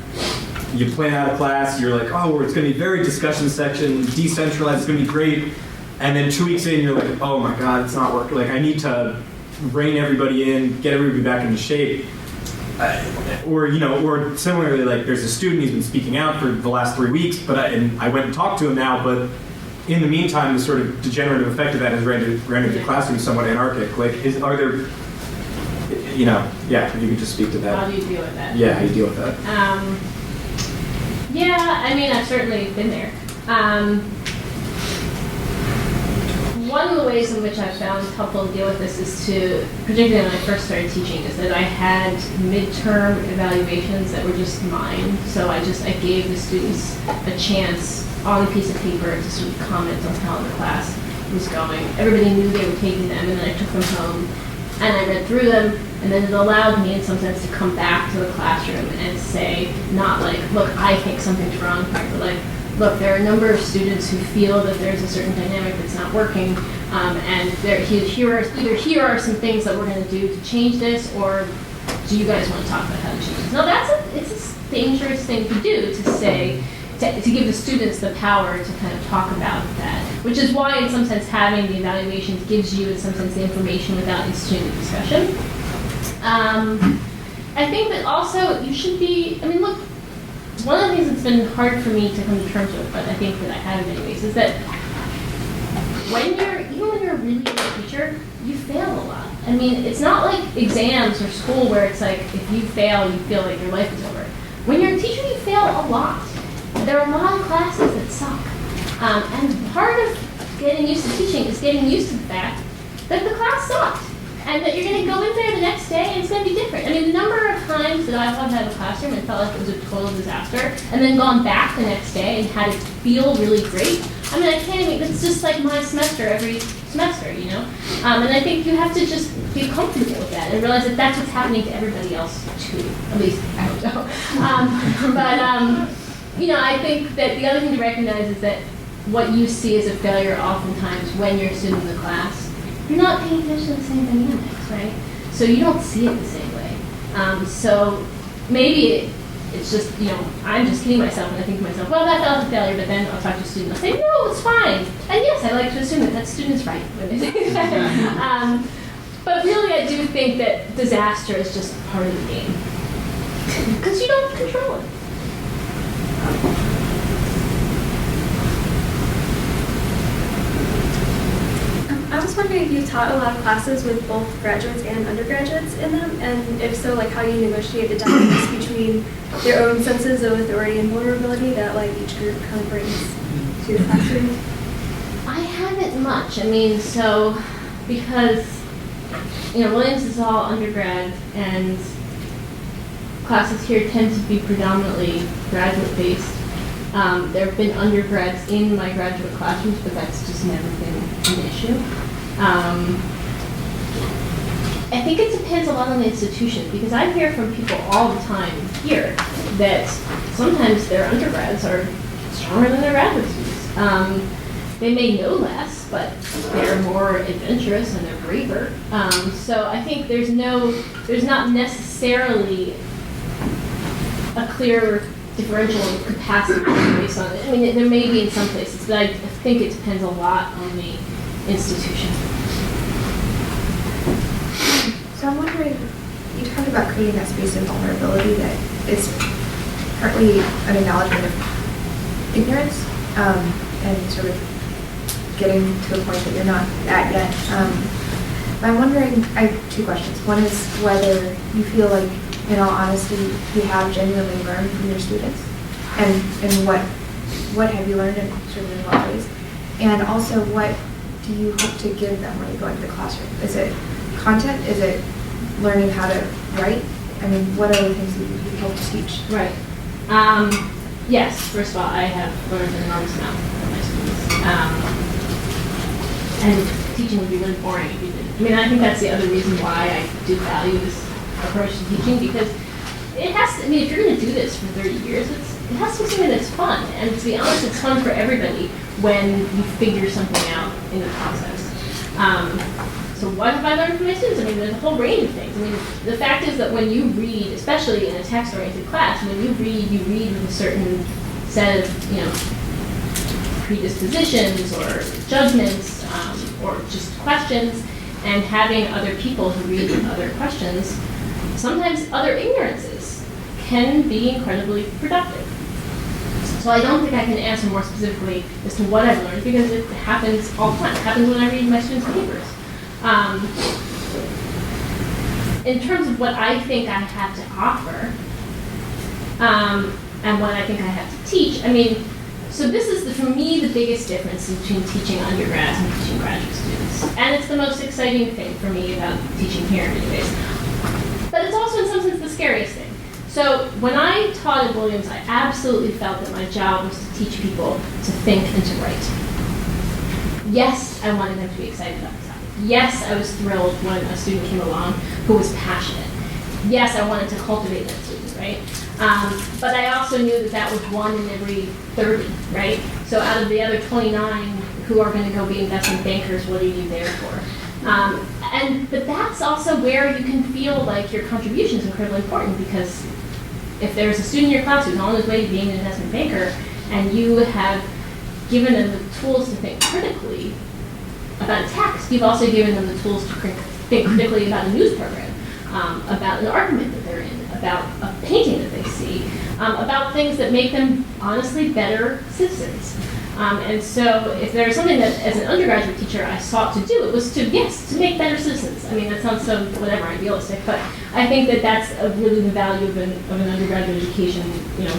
you plan out a class, you're like, oh, it's going to be very discussion section, decentralized, it's going to be great. And then 2 weeks in, you're like, oh my God, it's not working. Like, I need to rein everybody in, get everybody back into shape. Or similarly, like there's a student, he's been speaking out for the last 3 weeks, but I went and talked to him now, but in the meantime, the sort of degenerative effect of that has rendered the classroom somewhat anarchic. Like, if you could just speak to that. How do you deal with that? Yeah, how do you deal with that? Yeah, I mean, I've certainly been there. One of the ways in which I've found helpful to deal with this is to, particularly when I first started teaching, is that I had midterm evaluations that were just mine. So I gave the students a chance on a piece of paper to sort of comment on how the class was going. Everybody knew they were taking them, and then I took them home and I read through them, and then it allowed me in some sense to come back to the classroom and say, not like, look, I think something's wrong here, but like, look, there are a number of students who feel that there's a certain dynamic that's not working, and here are some things that we're going to do to change this, or do you guys want to talk about how to change this? Now it's a dangerous thing to do, to say, to give the students the power to kind of talk about that, which is why in some sense having the evaluations gives you in some sense the information without instituting the discussion. I think that also you should be, I mean, look, one of the things that's been hard for me to come to terms with, but I think that I have in many ways, is that even when you're a really good teacher, you fail a lot. I mean, it's not like exams or school where it's like, if you fail, you feel like your life is over. When you're a teacher, you fail a lot. There are a lot of classes that suck. And part of getting used to teaching is getting used to the fact that the class sucked. And that you're going to go in there the next day and it's going to be different. I mean, the number of times that I've had a classroom and felt like it was a total disaster, and then gone back the next day and had it feel really great. I mean, I can't even, it's just like my semester every semester, you know? And I think you have to just be comfortable with that and realize that that's what's happening to everybody else too. At least, I hope so. I think that the other thing to recognize is that what you see as a failure oftentimes when you're a student in the class, you're not paying attention to the same dynamics, right? So you don't see it the same way. So maybe it's just, I'm just kidding myself and I think to myself, well, that felt a failure, but then I'll talk to a student and I'll say, no, it's fine. And yes, I like to assume that student's right when they say that. But really, I do think that disaster is just part of the game. Because you don't control it. I was wondering if you taught a lot of classes with both graduates and undergraduates in them, and if so, like how you negotiate the dynamics between their own senses of authority and vulnerability that like each group kind of brings to the classroom. I haven't much. I mean, so because Williams is all undergrad, and classes here tend to be predominantly graduate-based. There have been undergrads in my graduate classrooms, but that's just never been an issue. I think it depends a lot on the institution, because I hear from people all the time here that sometimes their undergrads are stronger than their graduate students. They may know less, but they're more adventurous and they're braver. So I think there's not necessarily a clear differential of capacity based on it. I mean, there may be in some places, but I think it depends a lot on the institution. So I'm wondering, you talked about creating that space of vulnerability that is partly an acknowledgement of ignorance and sort of getting to a point that you're not at yet. But I'm wondering, I have two questions. One is whether you feel like, in all honesty, you have genuinely learned from your students, and what have you learned, and sort of in what ways? And also, what do you hope to give them when you go into the classroom? Is it content? Is it learning how to write? I mean, what are the things that you hope to teach? Right. Yes, first of all, I have learned an enormous amount from my students. And teaching would be really boring if you didn't. I mean, I think that's the other reason why I do value this approach to teaching, because it has to, I mean, if you're going to do this for 30 years, it has to be something that's fun. And to be honest, it's fun for everybody when you figure something out in the process. So what have I learned from my students? I mean, there's a whole range of things. I mean, the fact is that when you read, especially in a text-oriented class, when you read with a certain set of, predispositions or judgments or just questions, and having other people who read with other questions, sometimes other ignorances can be incredibly productive. So I don't think I can answer more specifically as to what I've learned, because it happens all the time. It happens when I read my students' papers. In terms of what I think I have to offer, and what I think I have to teach, I mean, so this is, for me, the biggest difference between teaching undergrads and teaching graduate students. And it's the most exciting thing for me about teaching here in many ways. But it's also, in some sense, the scariest thing. So when I taught at Williams, I absolutely felt that my job was to teach people to think and to write. Yes, I wanted them to be excited about the topic. Yes, I was thrilled when a student came along who was passionate. Yes, I wanted to cultivate that student, right? But I also knew that was 1 in every 30, right? So out of the other 29 who are going to go be investment bankers, what are you there for? But that's also where you can feel like your contribution is incredibly important, because if there's a student in your class who's on his way to being an investment banker, and you have given them the tools to think critically about a text, you've also given them the tools to think critically about a news program, about an argument that they're in, about a painting that they see, about things that make them honestly better citizens. And so if there's something that as an undergraduate teacher I sought to do, it was to make better citizens. I mean, that sounds so idealistic, but I think that that's really the value of an undergraduate education,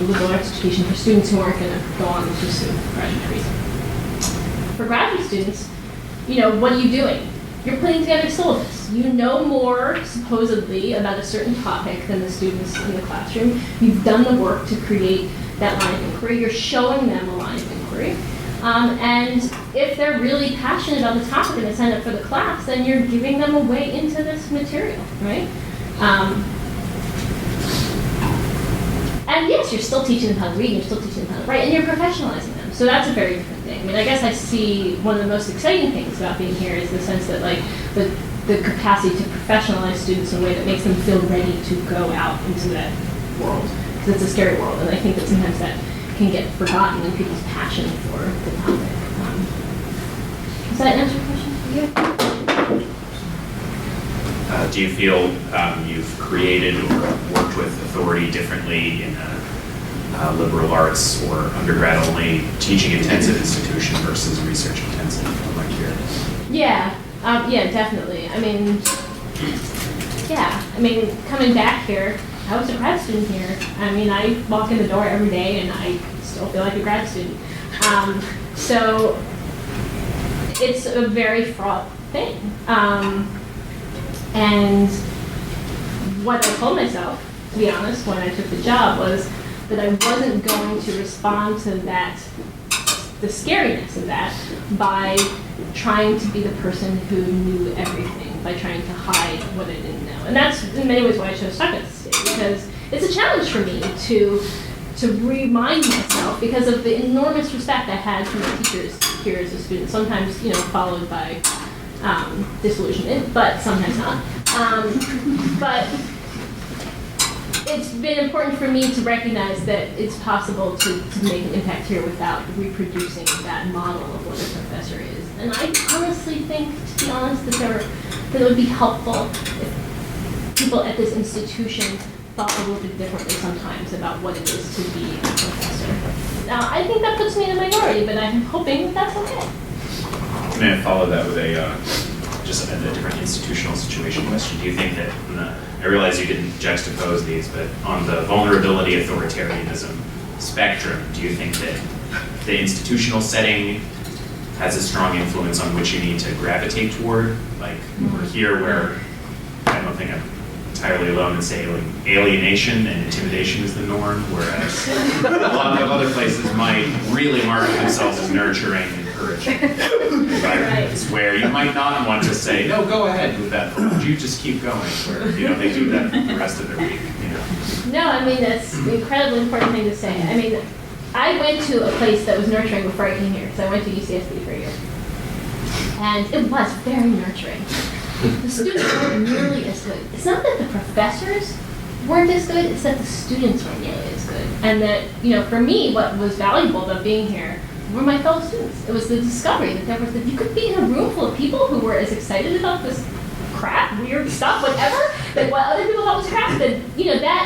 liberal arts education for students who aren't going to go on to pursue graduate degrees. For graduate students, what are you doing? You're putting together syllabus. You know more, supposedly, about a certain topic than the students in the classroom. You've done the work to create that line of inquiry. You're showing them a line of inquiry. And if they're really passionate about the topic and they sign up for the class, then you're giving them a way into this material, right? And yes, you're still teaching them how to read, you're still teaching them how to write, and you're professionalizing them. So that's a very different thing. I mean, I guess I see one of the most exciting things about being here is the sense that, the capacity to professionalize students in a way that makes them feel ready to go out into that world. Because it's a scary world, and I think that sometimes that can get forgotten in people's passion for the topic. Does that answer your question? Yeah. Do you feel you've created or worked with authority differently in a liberal arts or undergrad-only teaching-intensive institution versus research-intensive? I'm curious. Yeah, definitely. Coming back here, I was a grad student here. I walk in the door every day and I still feel like a grad student. So it's a very fraught thing. And what I told myself, to be honest, when I took the job was that I wasn't going to respond to that, the scariness of that, by trying to be the person who knew everything, by trying to hide what I didn't know. And that's in many ways why I chose Stuckets, because it's a challenge for me to remind myself, because of the enormous respect I had for my teachers here as a student, sometimes, followed by disillusionment, but sometimes not. But it's been important for me to recognize that it's possible to make an impact here without reproducing that model of what a professor is. And I honestly think, to be honest, that it would be helpful if people at this institution thought a little bit differently sometimes about what it is to be a professor. Now, I think that puts me in a minority, but I'm hoping that that's okay. May I follow that with just a different institutional situation question? Do you think that, I realize you didn't juxtapose these, but on the vulnerability authoritarianism spectrum, do you think that the institutional setting has a strong influence on which you need to gravitate toward? Like, we're here where I don't think I'm entirely alone in saying alienation and intimidation is the norm, whereas a lot of other places might really market themselves as nurturing and encouraging environments where you might not want to say, no, go ahead with that, you just keep going, where they do that the rest of their week. No, I mean, that's an incredibly important thing to say. I mean, I went to a place that was nurturing before I came here, so I went to UCSB for a year. And it was very nurturing. The students weren't nearly as good. It's not that the professors weren't as good, it's that the students weren't nearly as good. And that, for me, what was valuable about being here were my fellow students. It was the discovery that you could be in a room full of people who were as excited about this crap, weird stuff, whatever, that what other people thought was crap, that,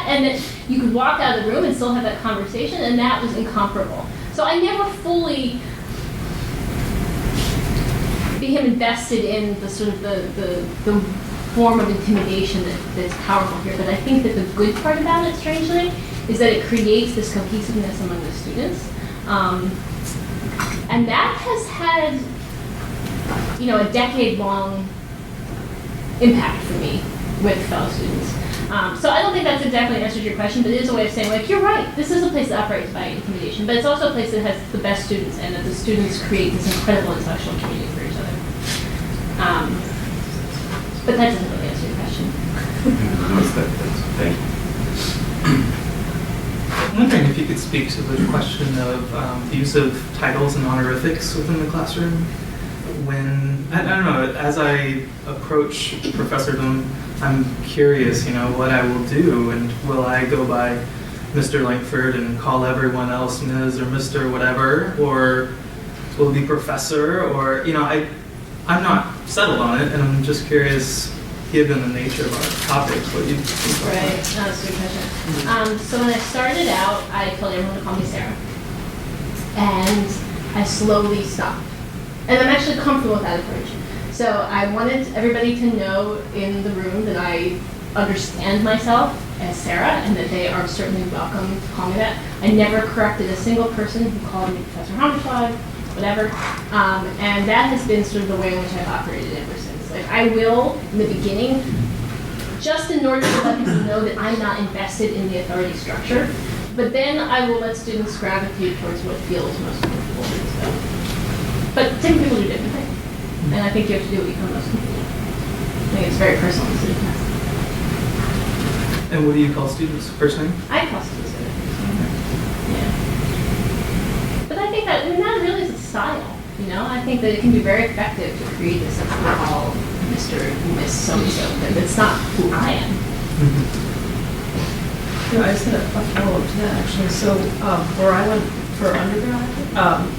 and that you could walk out of the room and still have that conversation, and that was incomparable. So I never fully became invested in the sort of the form of intimidation that's powerful here. But I think that the good part about it, strangely, is that it creates this cohesiveness among the students. And that has had, a decade-long impact for me with fellow students. So I don't think that's exactly an answer to your question, but it is a way of saying, you're right, this is a place that operates by intimidation, but it's also a place that has the best students, and that the students create this incredible intellectual community for each other. But that doesn't really answer your question. Thank you. I'm wondering if you could speak to the question of the use of titles and honorifics within the classroom. When, I don't know, as I approach professordom, I'm curious, what I will do, and will I go by Mr. Langford and call everyone else Ms. or Mr. whatever, or will it be professor, or, I'm not settled on it, and I'm just curious, given the nature of our topics, what you think about Right, that? that's a good question. So when I started out, I told everyone to call me Sarah. And I slowly stopped. And I'm actually comfortable with that approach. So I wanted everybody to know in the room that I understand myself as Sarah, and that they are certainly welcome to call me that. I never corrected a single person who called me Professor Hammerschlag, whatever. And that has been sort of the way in which I've operated ever since. Like, I will, in the beginning, just in order to let people know that I'm not invested in the authority structure, but then I will let students gravitate towards what feels most comfortable with them. But different people do different things. And I think you have to do what you come most comfortable with. I think it's very personal to student testing. And what do you call students? First name? I call students good. Yeah. But I think that, that really is a style. I think that it can be very effective to create this sense of all Mr. and Miss so-and-so, but it's not who I am. Yeah, I just had a follow-up to that, actually. So where I went for undergrad,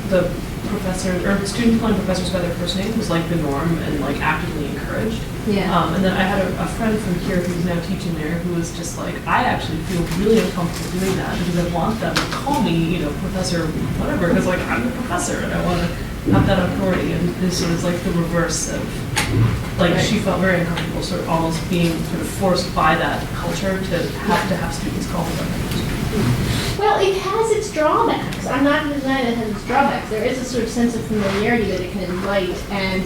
the professors, or students calling professors by their first name was like the norm and like actively encouraged. Yeah. And then I had a friend from here who's now teaching there who was just like, I actually feel really uncomfortable doing that because I want them to call me, professor whatever, because like I'm the professor and I want to have that authority. And this was like the reverse of, like Right. she felt very uncomfortable, sort of almost being sort of forced by that culture to have students call them. Well, it has its drawbacks. I'm not going to deny that it has its drawbacks. There is a sort of sense of familiarity that it can invite, and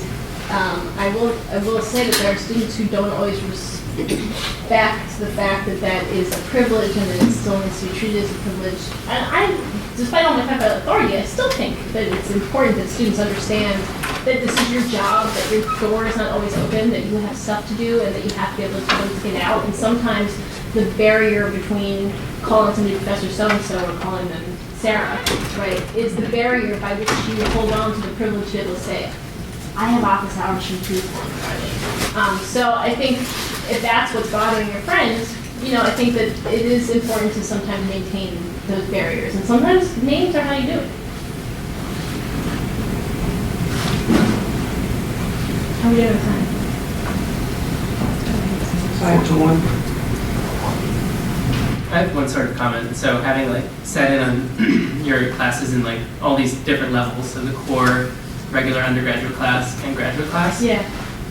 I will say that there are students who don't always respect the fact that that is a privilege and that it still needs to be treated as a privilege. And despite all my talk about authority, I still think that it's important that students understand that this is your job, that your door is not always open, that you have stuff to do, and that you have to be able to tell them to get out. And sometimes the barrier between calling somebody Professor so-and-so or calling them Sarah, right, is the barrier by which you hold on to the privilege to be able to say, I have office hours from 2 to 4 on Friday. So I think if that's what's bothering your friends, I think that it is important to sometimes maintain those barriers, and sometimes names are how you do it. How are we doing with time? 5 to 1. I have one sort of comment. So having like sat in on your classes in like all these different levels, so the core, regular undergraduate class, and graduate class. Yeah.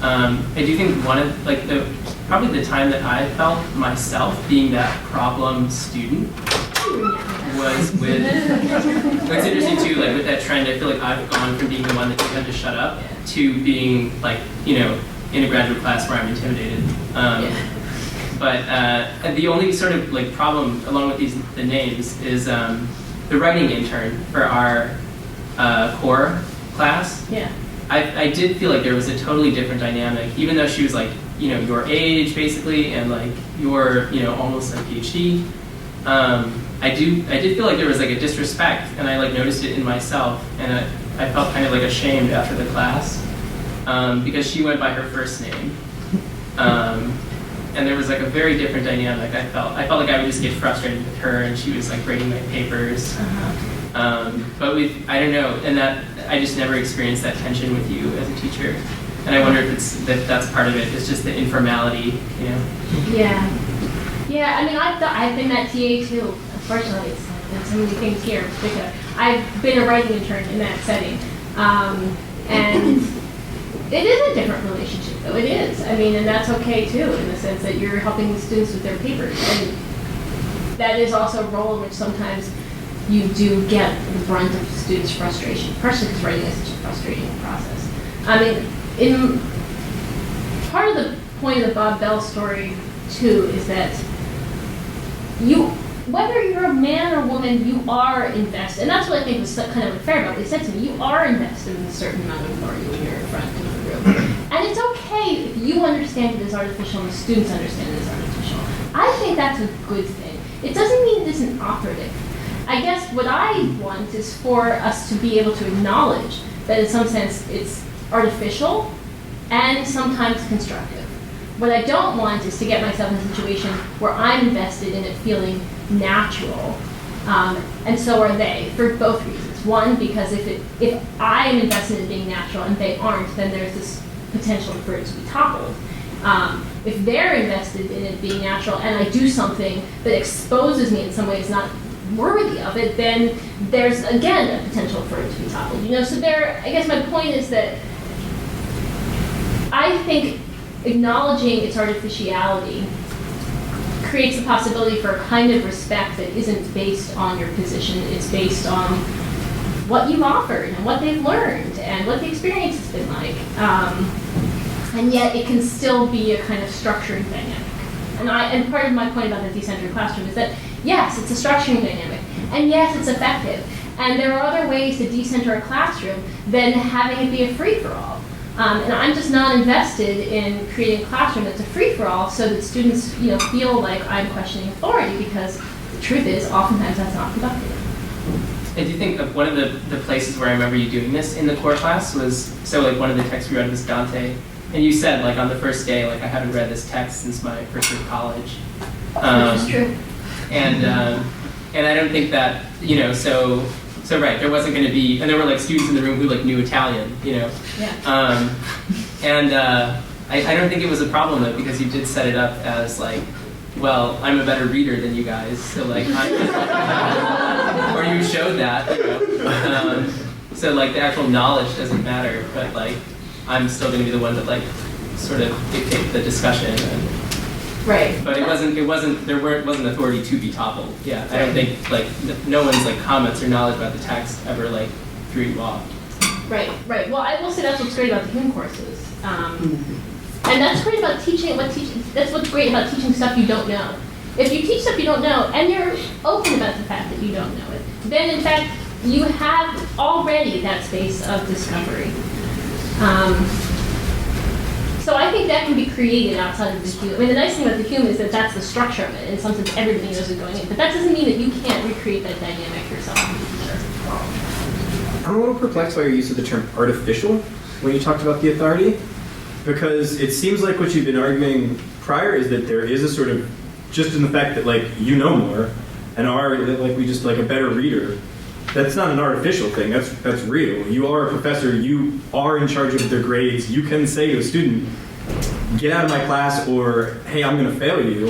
I do think one of like probably the time that I felt myself being that problem student was with. It's interesting too, like with that trend. I feel like I've gone from being the one that you had to shut up to being like in a graduate class where I'm intimidated. But the only sort of like problem along with the names is the writing intern for our core class. Yeah. I did feel like there was a totally different dynamic, even though she was like your age basically, and like your almost like PhD. I did feel like there was like a disrespect, and I like noticed it in myself, and I felt kind of like ashamed after the class because she went by her first name. And there was like a very different dynamic. I felt like I would just get frustrated with her, and she was like grading my papers. But I don't know, and that I just never experienced that tension with you as a teacher. And I wonder if that's part of it. It's just the informality, Yeah. Yeah. I mean, I've been that TA too. Unfortunately, it's like so many things here in particular. I've been a writing intern in that setting, and it is a different relationship, though. It is. I mean, and that's okay too, in the sense that you're helping the students with their papers, and that is also a role in which sometimes you do get the brunt of students' frustration, partially because writing is such a frustrating process. I mean, part of the point of the Bob Bell story too is that whether you're a man or woman, you are invested, and that's what I think was kind of unfair about what he said to me. You are invested in a certain amount of authority when you're in front of the room, and it's okay if you understand it as artificial and the students understand it as artificial. I think that's a good thing. It doesn't mean it isn't operative. I guess what I want is for us to be able to acknowledge that in some sense it's artificial and sometimes constructive. What I don't want is to get myself in a situation where I'm invested in it feeling natural, and so are they, for both reasons. One, because if I am invested in being natural and they aren't, then there's this potential for it to be toppled. If they're invested in it being natural and I do something that exposes me in some ways not worthy of it, then there's again a potential for it to be toppled. So I guess my point is that I think acknowledging its artificiality creates the possibility for a kind of respect that isn't based on your position. It's based on what you've offered and what they've learned and what the experience has been like. And yet it can still be a kind of structuring dynamic. And part of my point about the decentered classroom is that yes, it's a structuring dynamic, and yes, it's effective. And there are other ways to decenter a classroom than having it be a free-for-all. And I'm just not invested in creating a classroom that's a free-for-all so that students feel like I'm questioning authority, because the truth is oftentimes that's not productive. I do think of one of the places where I remember you doing this in the core class was, so like one of the texts we read was Dante, and you said like on the first day, like I haven't read this text since my first year of college. Which is true. And I don't think that, so right, there wasn't going to be, and there were like students in the room who like knew Italian, Yeah. I don't think it was a problem though, because you did set it up as like, well, I'm a better reader than you guys, so like, or you showed that, so like the actual knowledge doesn't matter, but like, I'm still going to be the one that like, sort of dictate the discussion. Right. But it wasn't authority to be toppled. Yeah, I don't think like no one's like comments or knowledge about the text ever like threw you off. Right. Well, I will say that's what's great about the human courses, and that's great about teaching. That's what's great about teaching stuff you don't know. If you teach stuff you don't know and you're open about the fact that you don't know it, then in fact you have already that space of discovery. So I think that can be created outside of the human. I mean, the nice thing about the human is that that's the structure of it. In some sense, everybody knows what's going in. But that doesn't mean that you can't recreate that dynamic yourself. I'm a little perplexed by your use of the term artificial when you talked about the authority, because it seems like what you've been arguing prior is that there is a sort of just in the fact that like you know more and are like we just like a better reader. That's not an artificial thing. That's real. You are a professor. You are in charge of their grades. You can say to a student, "Get out of my class," or "Hey, I'm going to fail you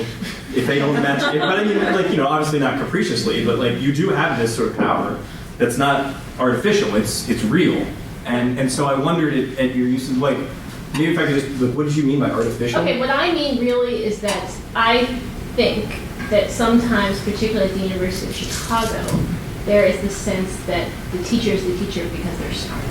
if they don't match." But I mean, like obviously not capriciously, but like you do have this sort of power that's not artificial. It's real. And so I wondered at your use of like maybe if I could just like, what did you mean by artificial? Okay, what I mean really is that I think that sometimes, particularly at the University of Chicago, there is the sense that the teacher is the teacher because they're smarter.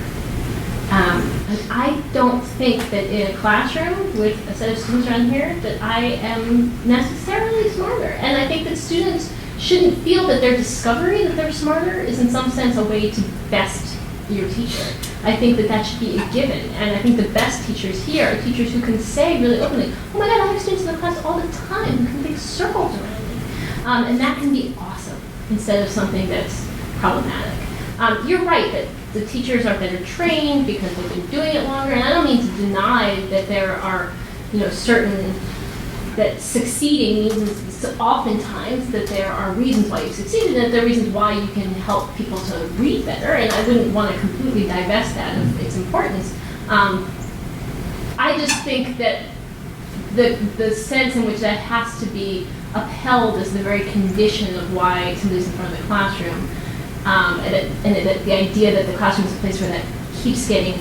And I don't think that in a classroom with a set of students around here that I am necessarily smarter. And I think that students shouldn't feel that their discovery that they're smarter is in some sense a way to best your teacher. I think that that should be a given. And I think the best teachers here are teachers who can say really openly, "Oh my God, I have students in the class all the time who can make circles around me." And that can be awesome instead of something that's problematic. You're right that the teachers are better trained because they've been doing it longer, and I don't mean to deny that there are, certain, that succeeding means oftentimes that there are reasons why you succeeded, and that there are reasons why you can help people to read better, and I wouldn't want to completely divest that of its importance. I just think that the sense in which that has to be upheld as the very condition of why somebody's in front of the classroom, and the idea that the classroom is a place where that keeps getting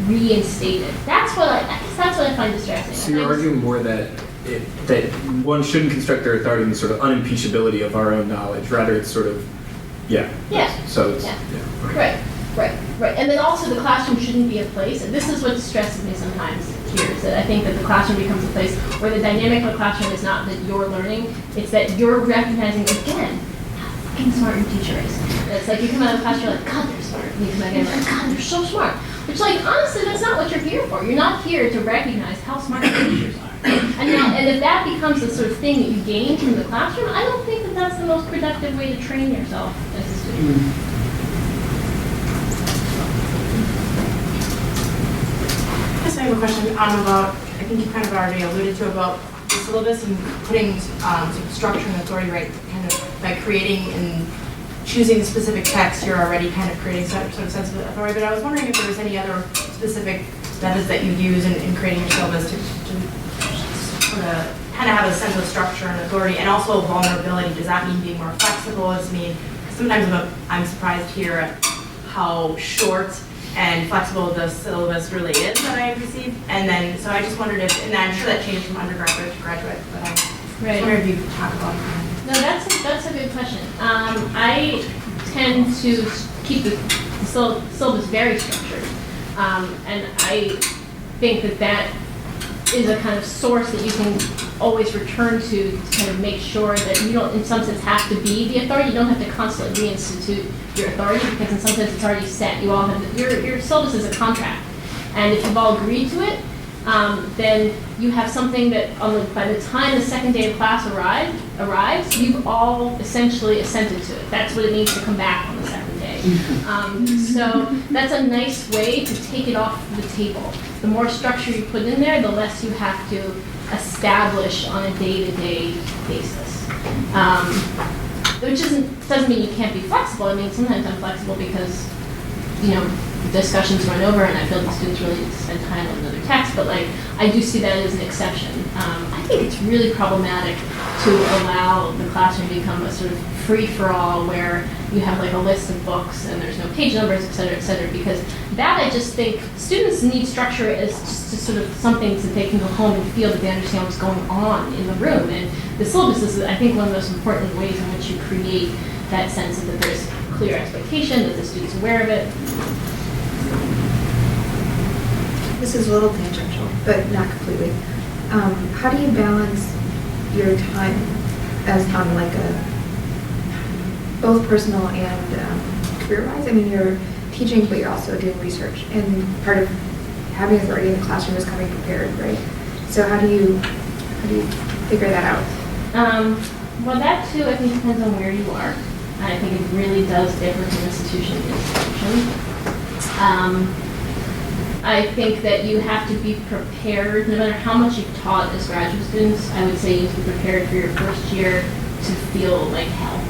reinstated. That's what I guess that's what I find distressing. So you're arguing more that one shouldn't construct their authority in the sort of unimpeachability of our own knowledge. Rather, it's sort of, Yeah. So it's, Right. And then also the classroom shouldn't be a place, and this is what distresses me sometimes here, is that I think that the classroom becomes a place where the dynamic of the classroom is not that you're learning, it's that you're recognizing again how fucking smart your teacher is. And it's like you come out of the class, you're like, God, they're smart. And you come out again, you're like, God, they're so smart. Which, like, honestly, that's not what you're here for. You're not here to recognize how smart your teachers are. And if that becomes the sort of thing that you gain from the classroom, I don't think that that's the most productive way to train yourself as a student. I have a question about, I think you kind of already alluded to about the syllabus and putting some structure and authority, right, kind of by creating and choosing the specific text, you're already kind of creating some sort of sense of authority. But I was wondering if there was any other specific methods that you use in creating your syllabus to sort of kind of have a sense of structure and authority, and also vulnerability. Does that mean being more flexible? Does it mean, sometimes I'm surprised here at how short and flexible the syllabus really is that I received. And then, so I just wondered if, and I'm sure that changed from undergraduate to graduate, but I just wondered if you could talk about that. No, that's a good question. I tend to keep the syllabus very structured. And I think that is a kind of source that you can always return to kind of make sure that you don't, in some sense, have to be the authority. You don't have to constantly reinstitute your authority, because in some sense it's already set. You all have your syllabus is a contract, and if you've all agreed to it, then you have something that by the time the second day of class arrives, you've all essentially assented to it. That's what it means to come back on the second day. So that's a nice way to take it off the table. The more structure you put in there, the less you have to establish on a day-to-day basis. Which doesn't mean you can't be flexible. I mean, sometimes I'm flexible because, discussions run over and I feel the students really need to spend time on another text, but I do see that as an exception. I think it's really problematic to allow the classroom to become a sort of free-for-all where you have a list of books and there's no page numbers, et cetera, because that I just think students need structure as just sort of something that they can go home and feel that they understand what's going on in the room. And the syllabus is, I think, one of the most important ways in which you create that sense of that there's clear expectation, that the student's aware of it. This is a little tangential, but not completely. How do you balance your time as on both personal and career-wise? I mean, you're teaching, but you're also doing research, and part of having authority in the classroom is coming prepared, right? So how do you figure that out? Well, that too, I think, depends on where you are. I think it really does differ from institution to institution. I think that you have to be prepared, no matter how much you've taught as graduate students, I would say you have to be prepared for your first year to feel like hell.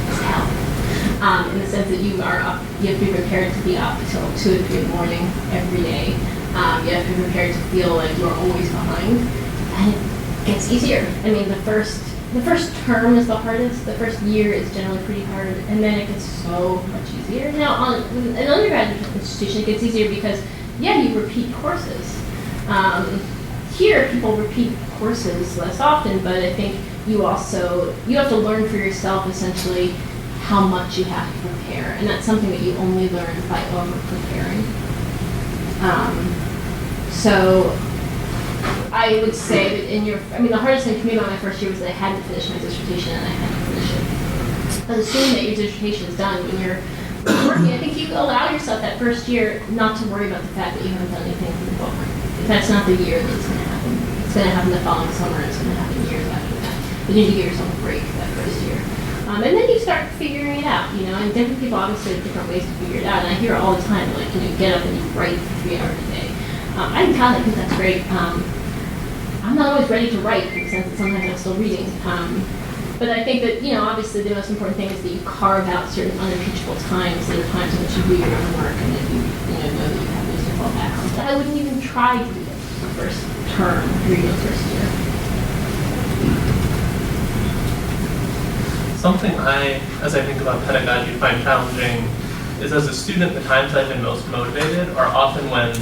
It's hell. In the sense that you have to be prepared to be up until 2 or 3 in the morning every day. You have to be prepared to feel like you're always behind. And it gets easier. I mean, the first term is the hardest. The first year is generally pretty hard, and then it gets so much easier. Now, in an undergraduate institution, it gets easier because, yeah, you repeat courses. Here, people repeat courses less often, but I think you have to learn for yourself, essentially, how much you have to prepare, and that's something that you only learn by over-preparing. So I would say that the hardest thing for me about my first year was that I had to finish my dissertation and I had to finish it. But assuming that your dissertation is done when you're working, I think you allow yourself that first year not to worry about the fact that you haven't done anything for the book. That's not the year that it's going to happen. It's going to happen the following summer, and it's going to happen years after that. But you need to give yourself a break that first year. And then you start figuring it out, and different people obviously have different ways to figure it out. And I hear it all the time, like, you get up and you write for 3 hours a day. I can tell, I think that's great. I'm not always ready to write in the sense that sometimes I'm still reading. But I think that, obviously the most important thing is that you carve out certain unimpeachable times that are times in which you do your own work and that you know that you have those to fall back on. But I wouldn't even try to do this the first term or even the first year. Something as I think about pedagogy, find challenging is as a student, the times I've been most motivated are often when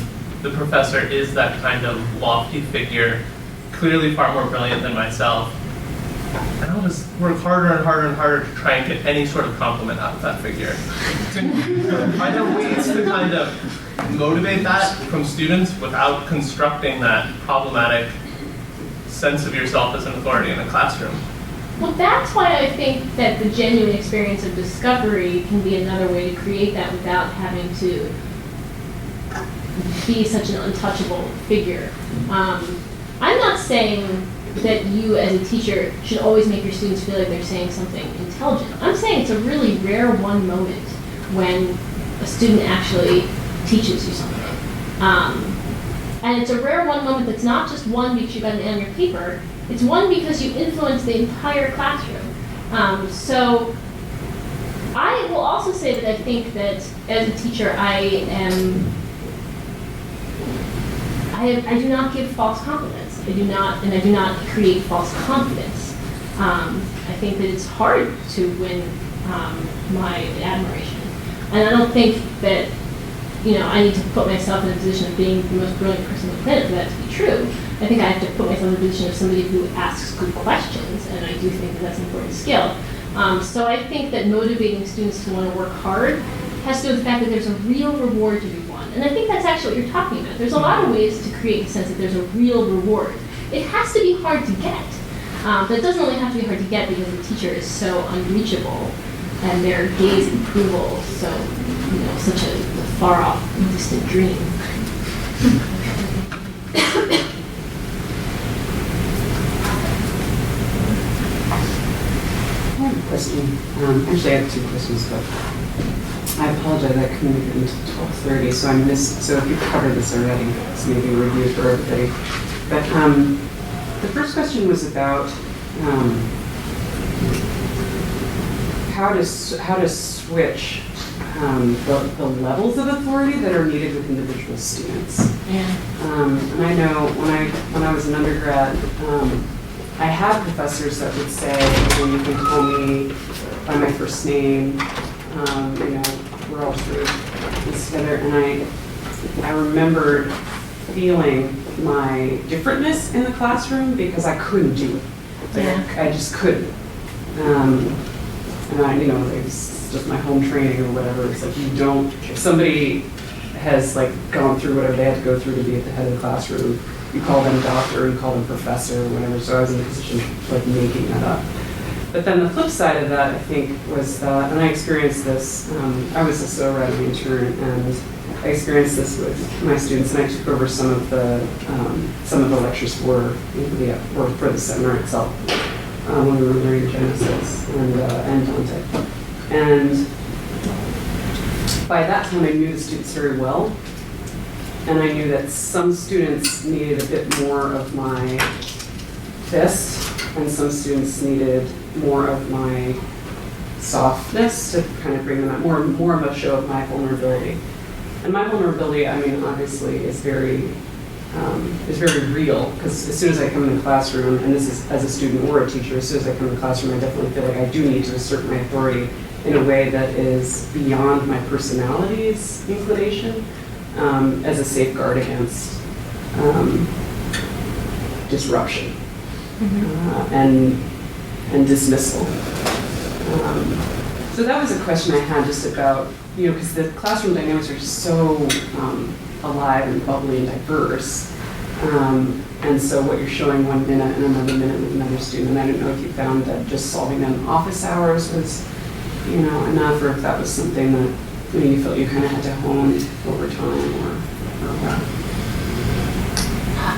the professor is that kind of lofty figure, clearly far more brilliant than myself. And I'll just work harder and harder and harder to try and get any sort of compliment out of that figure. Are there ways to kind of motivate that from students without constructing that problematic sense of yourself as an authority in a classroom? Well, that's why I think that the genuine experience of discovery can be another way to create that without having to be such an untouchable figure. I'm not saying that you as a teacher should always make your students feel like they're saying something intelligent. I'm saying it's a really rare one moment when a student actually teaches you something. And it's a rare one moment that's not just one because you got an A on your paper, it's one because you influence the entire classroom. So I will also say that I think that as a teacher I do not give false compliments. I do not create false confidence. I think that it's hard to win my admiration. And I don't think that I need to put myself in a position of being the most brilliant person on the planet for that to be true. I think I have to put myself in a position of somebody who asks good questions, and I do think that that's an important skill. So I think that motivating students to want to work hard has to do with the fact that there's a real reward to be won. And I think that's actually what you're talking about. There's a lot of ways to create the sense that there's a real reward. It has to be hard to get. But it doesn't only have to be hard to get because the teacher is so unreachable and their gaze and approval so, such a far off, distant dream. I have a question. Actually, I have 2 questions, but I apologize. I couldn't make it until 12:30, so I missed. So if you've covered this already, it's maybe a review for everybody. But the first question was about how to switch the levels of authority that are needed with individual students. Yeah. And I know when I was an undergrad, I had professors that would say, you can call me by my first name, we're all through this together. And I remembered feeling my differentness in the classroom because I couldn't do it. I just couldn't. And it was just my home training or whatever. It's like if somebody has gone through whatever they had to go through to be at the head of the classroom, you call them doctor, you call them professor or whatever. So I was in a position of making that up. But then the flip side of that, I think, was that, and I experienced this, I was a SORAD intern, and I experienced this with my students, and I took over some of the lectures for the seminar itself when we were learning Genesis and Dante. And by that time, I knew the students very well, And I knew that some students needed a bit more of my fist, and some students needed more of my softness to kind of bring them out, more of a show of my vulnerability. And my vulnerability, I mean, obviously is very real, because as soon as I come in the classroom, and this is as a student or a teacher, as soon as I come in the classroom, I definitely feel like I do need to assert my authority in a way that is beyond my personality's inclination, as a safeguard against disruption and dismissal. So that was a question I had just about, because the classroom dynamics are just so alive and bubbly and diverse. And so what you're showing 1 minute and another minute with another student, and I don't know if you found that just solving them in office hours was, enough, or if that was something that you felt you kind of had to hone over time or what.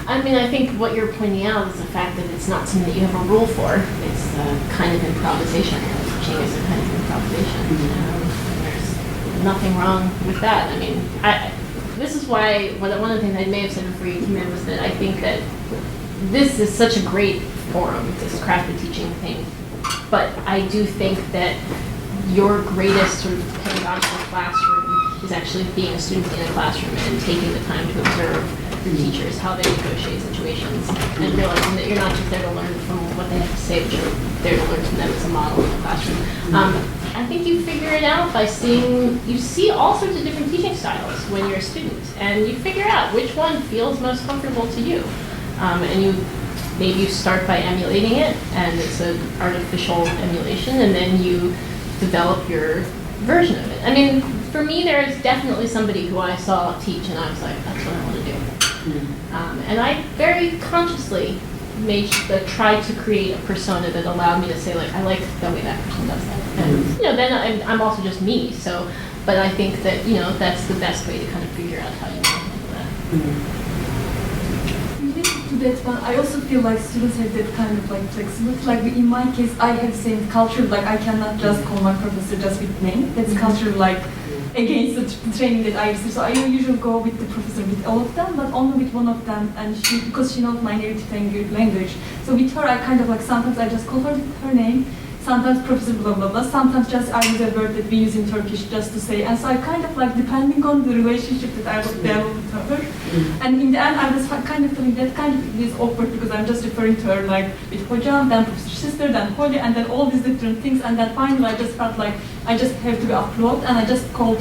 I mean, I think what you're pointing out is the fact that it's not something that you have a rule for. It's a kind of improvisation. Teaching is a kind of improvisation. There's nothing wrong with that. I mean, this is why one of the things I may have said before you came in was that I think that this is such a great forum, this crafted teaching thing. But I do think that your greatest sort of pedagogical classroom is actually being a student in a classroom and taking the time to observe your teachers, how they negotiate situations, and realizing that you're not just there to learn from what they have to say, but you're there to learn from them as a model in the classroom. I think you figure it out by you see all sorts of different teaching styles when you're a student, and you figure out which one feels most comfortable to you. And maybe you start by emulating it, and it's an artificial emulation, and then you develop your version of it. I mean, for me, there's definitely somebody who I saw teach, and I was like, that's what I want to do. And I very consciously tried to create a persona that allowed me to say, like, I like the way that person does that. And, then I'm also just me. So, but I think that, that's the best way to kind of figure out how you handle that. To that one, I also feel like students have that kind of like flexibility. Like in my case, I have same culture. Like I cannot just call my professor just with name. That's culture like against the training that I received. So I usually go with the professor with all of them, but only with one of them, and because she knows my native language. So with her, I kind of like sometimes I just call her name. Sometimes Professor blah blah blah, sometimes just I use a word that we use in Turkish just to say, and so I kind of like, depending on the relationship that I would develop with her, and in the end I was kind of feeling that kind of is awkward because I'm just referring to her like with hocam, then Professor sister, then hoca, and then all these different things, and then finally I just felt like I just have to be upload, and I just told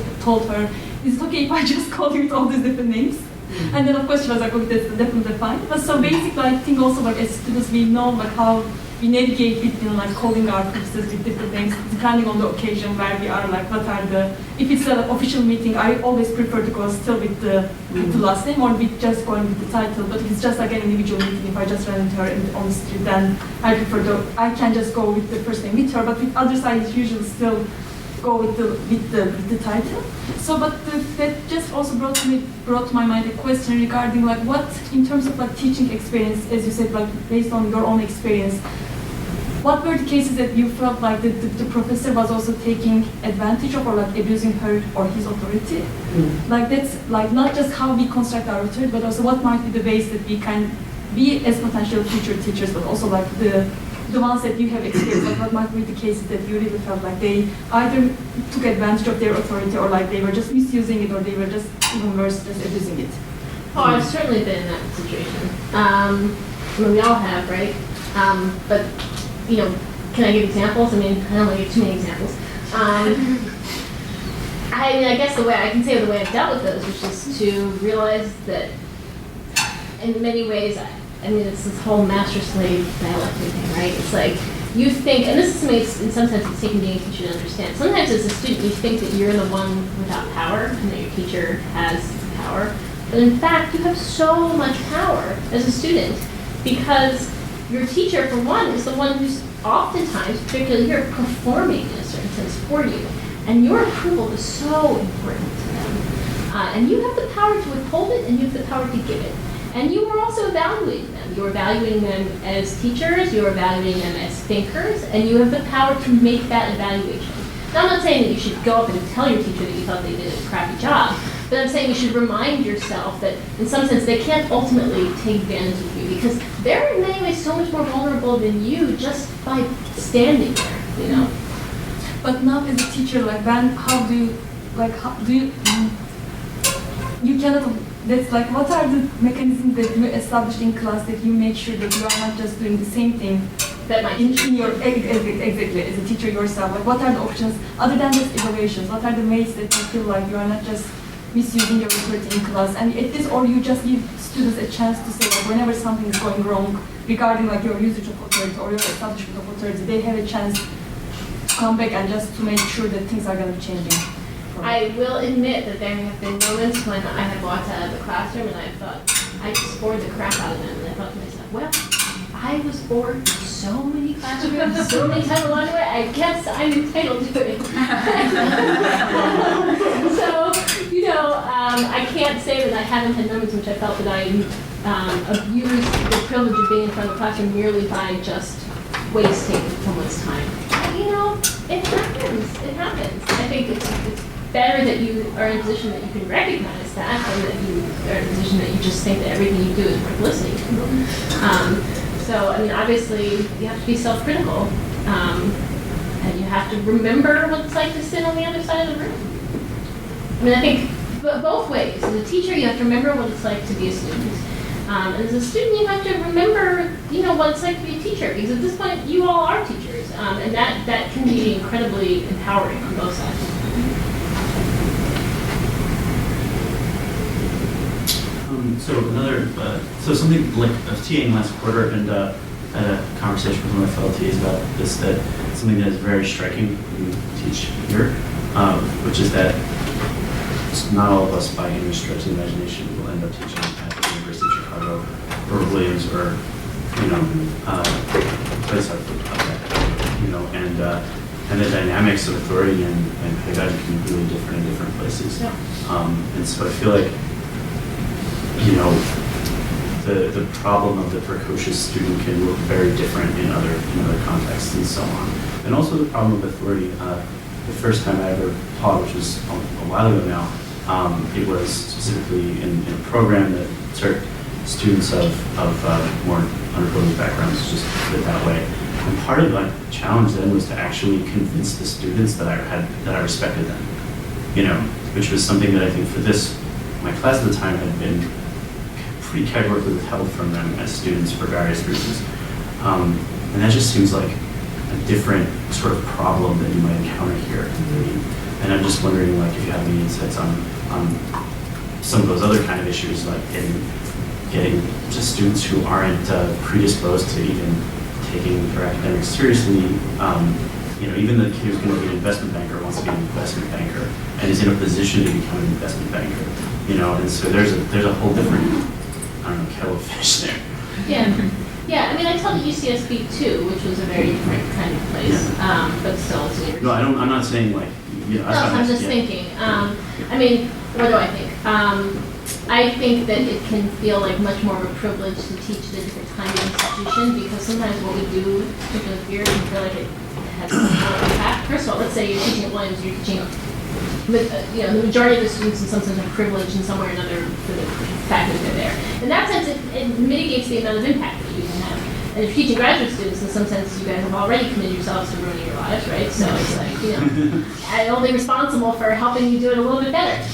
her, is it okay if I just call you with all these different names? And then of course she was like, okay, that's definitely fine. But so basically I think also like as students we know like how we navigate between like calling our professors with different names depending on the occasion where we are, like what are if it's an official meeting, I always prefer to go still with the last name or with just going with the title, but if it's just like an individual meeting, if I just ran into her on the street, then I can just go with the first name with her, but with others I usually still go with the title. So, but that just also brought to my mind a question regarding like what, in terms of like teaching experience, as you said, like based on your own experience, what were the cases that you felt like the professor was also taking advantage of or like abusing her or his authority? Like that's like not just how we construct our authority, but also what might be the ways that we can be as potential future teachers, but also like the ones that you have experienced, like what might be the cases that you really felt like they either took advantage of their authority or like they were just misusing it or they were just even worse, just abusing it? Oh, I've certainly been in that situation. I mean, we all have, right? But, can I give examples? I mean, I don't want to give too many examples. I guess the way I've dealt with those, which is to realize that in many ways, it's this whole master-slave dialectic thing, right? It's like, you think, and this is something in some sense it's taken being a teacher to understand. Sometimes as a student you think that you're the one without power and that your teacher has power. But in fact, you have so much power as a student because your teacher, for one, is the one who's oftentimes, particularly here, performing in a certain sense for you. And your approval is so important to them. And you have the power to withhold it and you have the power to give it. And you are also evaluating them. You are evaluating them as teachers, you are evaluating them as thinkers, and you have the power to make that evaluation. Now, I'm not saying that you should go up and tell your teacher that you thought they did a crappy job, But I'm saying you should remind yourself that in some sense they can't ultimately take advantage of you because they're in many ways so much more vulnerable than you just by standing there, you know? But now as a teacher, like when, you cannot, that's like, what are the mechanisms that you established in class that you make sure that you are not just doing the same thing that might in your, exactly, as a teacher yourself, like what are the options, other than just evaluations, what are the ways that you feel like you are not just misusing your authority in class, and at this, or you just give students a chance to say, like, whenever something is going wrong regarding like your usage of authority or your establishment of authority, they have a chance to come back and just to make sure that things are going to be changing. I will admit that there have been moments when I have walked out of the classroom and I thought, I just bored the crap out of them, and I thought to myself, well, I was bored so many classrooms, so many times along the way, I guess I'm entitled to it. So, you know, I can't say that I haven't had moments in which I felt that I abused the privilege of being in front of the classroom merely by just wasting someone's time. You know, it happens. It happens. I think it's better that you are in a position that you can recognize that than that you are in a position that you just think that everything you do is worth listening to. So, I mean, obviously, you have to be self-critical, and you have to remember what it's like to sit on the other side of the room. I mean, I think both ways. As a teacher, you have to remember what it's like to be a student. And as a student, you have to remember, you know, what it's like to be a teacher, because at this point, you all are teachers, and that can be incredibly empowering on both sides. So something like I was TAing last quarter and had a conversation with one of my fellow TAs about this, that something that is very striking when you teach here, which is that not all of us by any stretch of the imagination will end up teaching at the University of Chicago or Williams or, you know, place like that, you know, and the dynamics of authority and pedagogy can be really different in different places. Yeah. And so I feel like, you know, the problem of the precocious student can look very different in other contexts and so on. And also the problem of authority. The first time I ever taught, which was a while ago now, it was specifically in a program that served students of more underprivileged backgrounds, just put it that way. And part of my challenge then was to actually convince the students that I respected them, you know, which was something that I think for my class at the time had been pretty categorically withheld from them as students for various reasons. And that just seems like a different sort of problem that you might encounter here. And I'm just wondering, like, if you have any insights on some of those other kind of issues, like getting just students who aren't predisposed to even taking their academics seriously. You know, even the kid who's going to be an investment banker wants to be an investment banker and is in a position to become an investment banker. You know, and so there's a whole different, I don't know, kettle of fish there. Yeah. Yeah, I mean, I taught at UCSB too, which was a very different kind of place, but still it's a university. No, I'm not saying like, you know. No, I'm just thinking. I mean, what do I think? I think that it can feel like much more of a privilege to teach at a different kind of institution, because sometimes what we do, particularly here, can feel like it has more impact. First of all, let's say you're teaching at Williams, you're teaching, you know, the majority of the students in some sense are privileged in some way or another for the fact that they're there. In that sense, it mitigates the amount of impact that you can have. And if you're teaching graduate students, in some sense, you guys have already committed yourselves to ruining your lives, right? So it's like, you know, I'm only responsible for helping you do it a little bit better.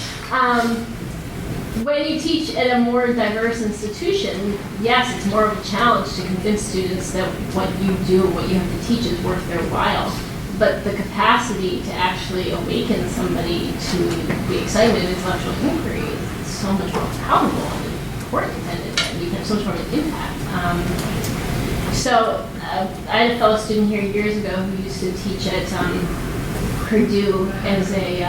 When you teach at a more diverse institution, yes, it's more of a challenge to convince students that what you do, what you have to teach is worth their while. But the capacity to actually awaken somebody to the excitement of intellectual inquiry is so much more powerful and important, and you can have so much more of an impact. I had a fellow student here years ago who used to teach at Purdue as a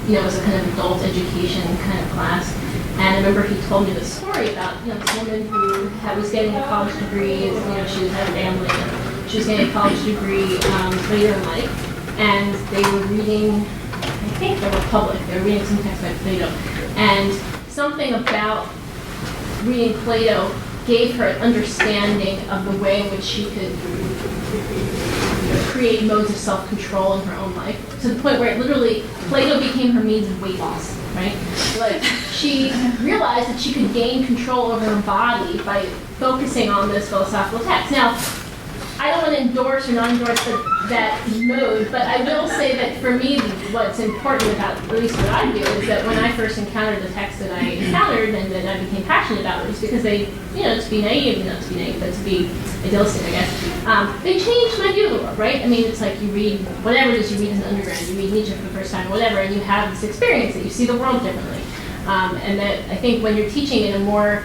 as a kind of adult education kind of class. And I remember he told me the story about, you know, this woman who was getting a college degree, you know, she had a family, and she was getting a college degree later in life, and they were reading, I think the Republic, they were reading some text by Plato, and something about reading Plato gave her an understanding of the way in which she could create modes of self-control in her own life, to the point where it literally, Play-Doh became her means of weight loss, right? Like, she realized that she could gain control over her body by focusing on this philosophical text. Now, I don't want to endorse or not endorse that mode, but I will say that for me, what's important about at least what I do is that when I first encountered the text that I encountered and that I became passionate about it was because they, to be naive, not to be naive, but to be idealistic, I guess, they changed my view of the world, right? I mean, it's like you read whatever it is you read as an undergrad, you read Nietzsche for the first time, whatever, and you have this experience that you see the world differently. And that I think when you're teaching in a more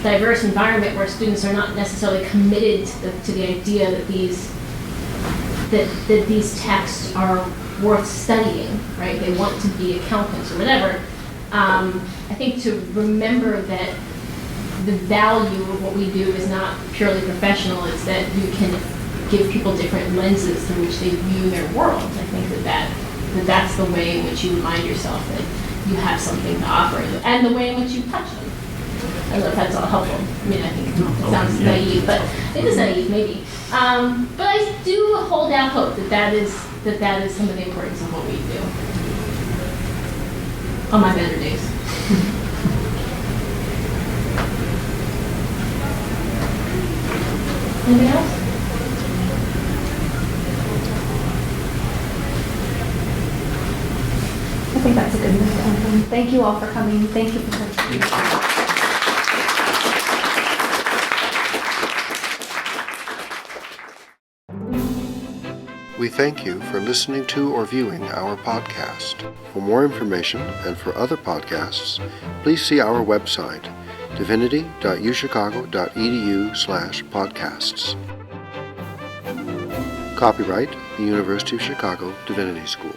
diverse environment where students are not necessarily committed to the idea that these texts are worth studying, right? They want to be accountants or whatever. I think to remember that the value of what we do is not purely professional, it's that you can give people different lenses through which they view their world. I think that's the way in which you remind yourself that you have something to offer, and the way in which you touch them. I don't know if that's all helpful. I mean, I think it sounds naive, but it is naive, maybe. But I do hold out hope that is some of the importance of what we do on my better days. Anything else? I think that's a good note to end on. Thank you all for coming. Thank you for participating. We thank you for listening to or viewing our podcast. For more information and for other podcasts, please see our website, divinity.uchicago.edu/podcasts. Copyright, the University of Chicago Divinity School.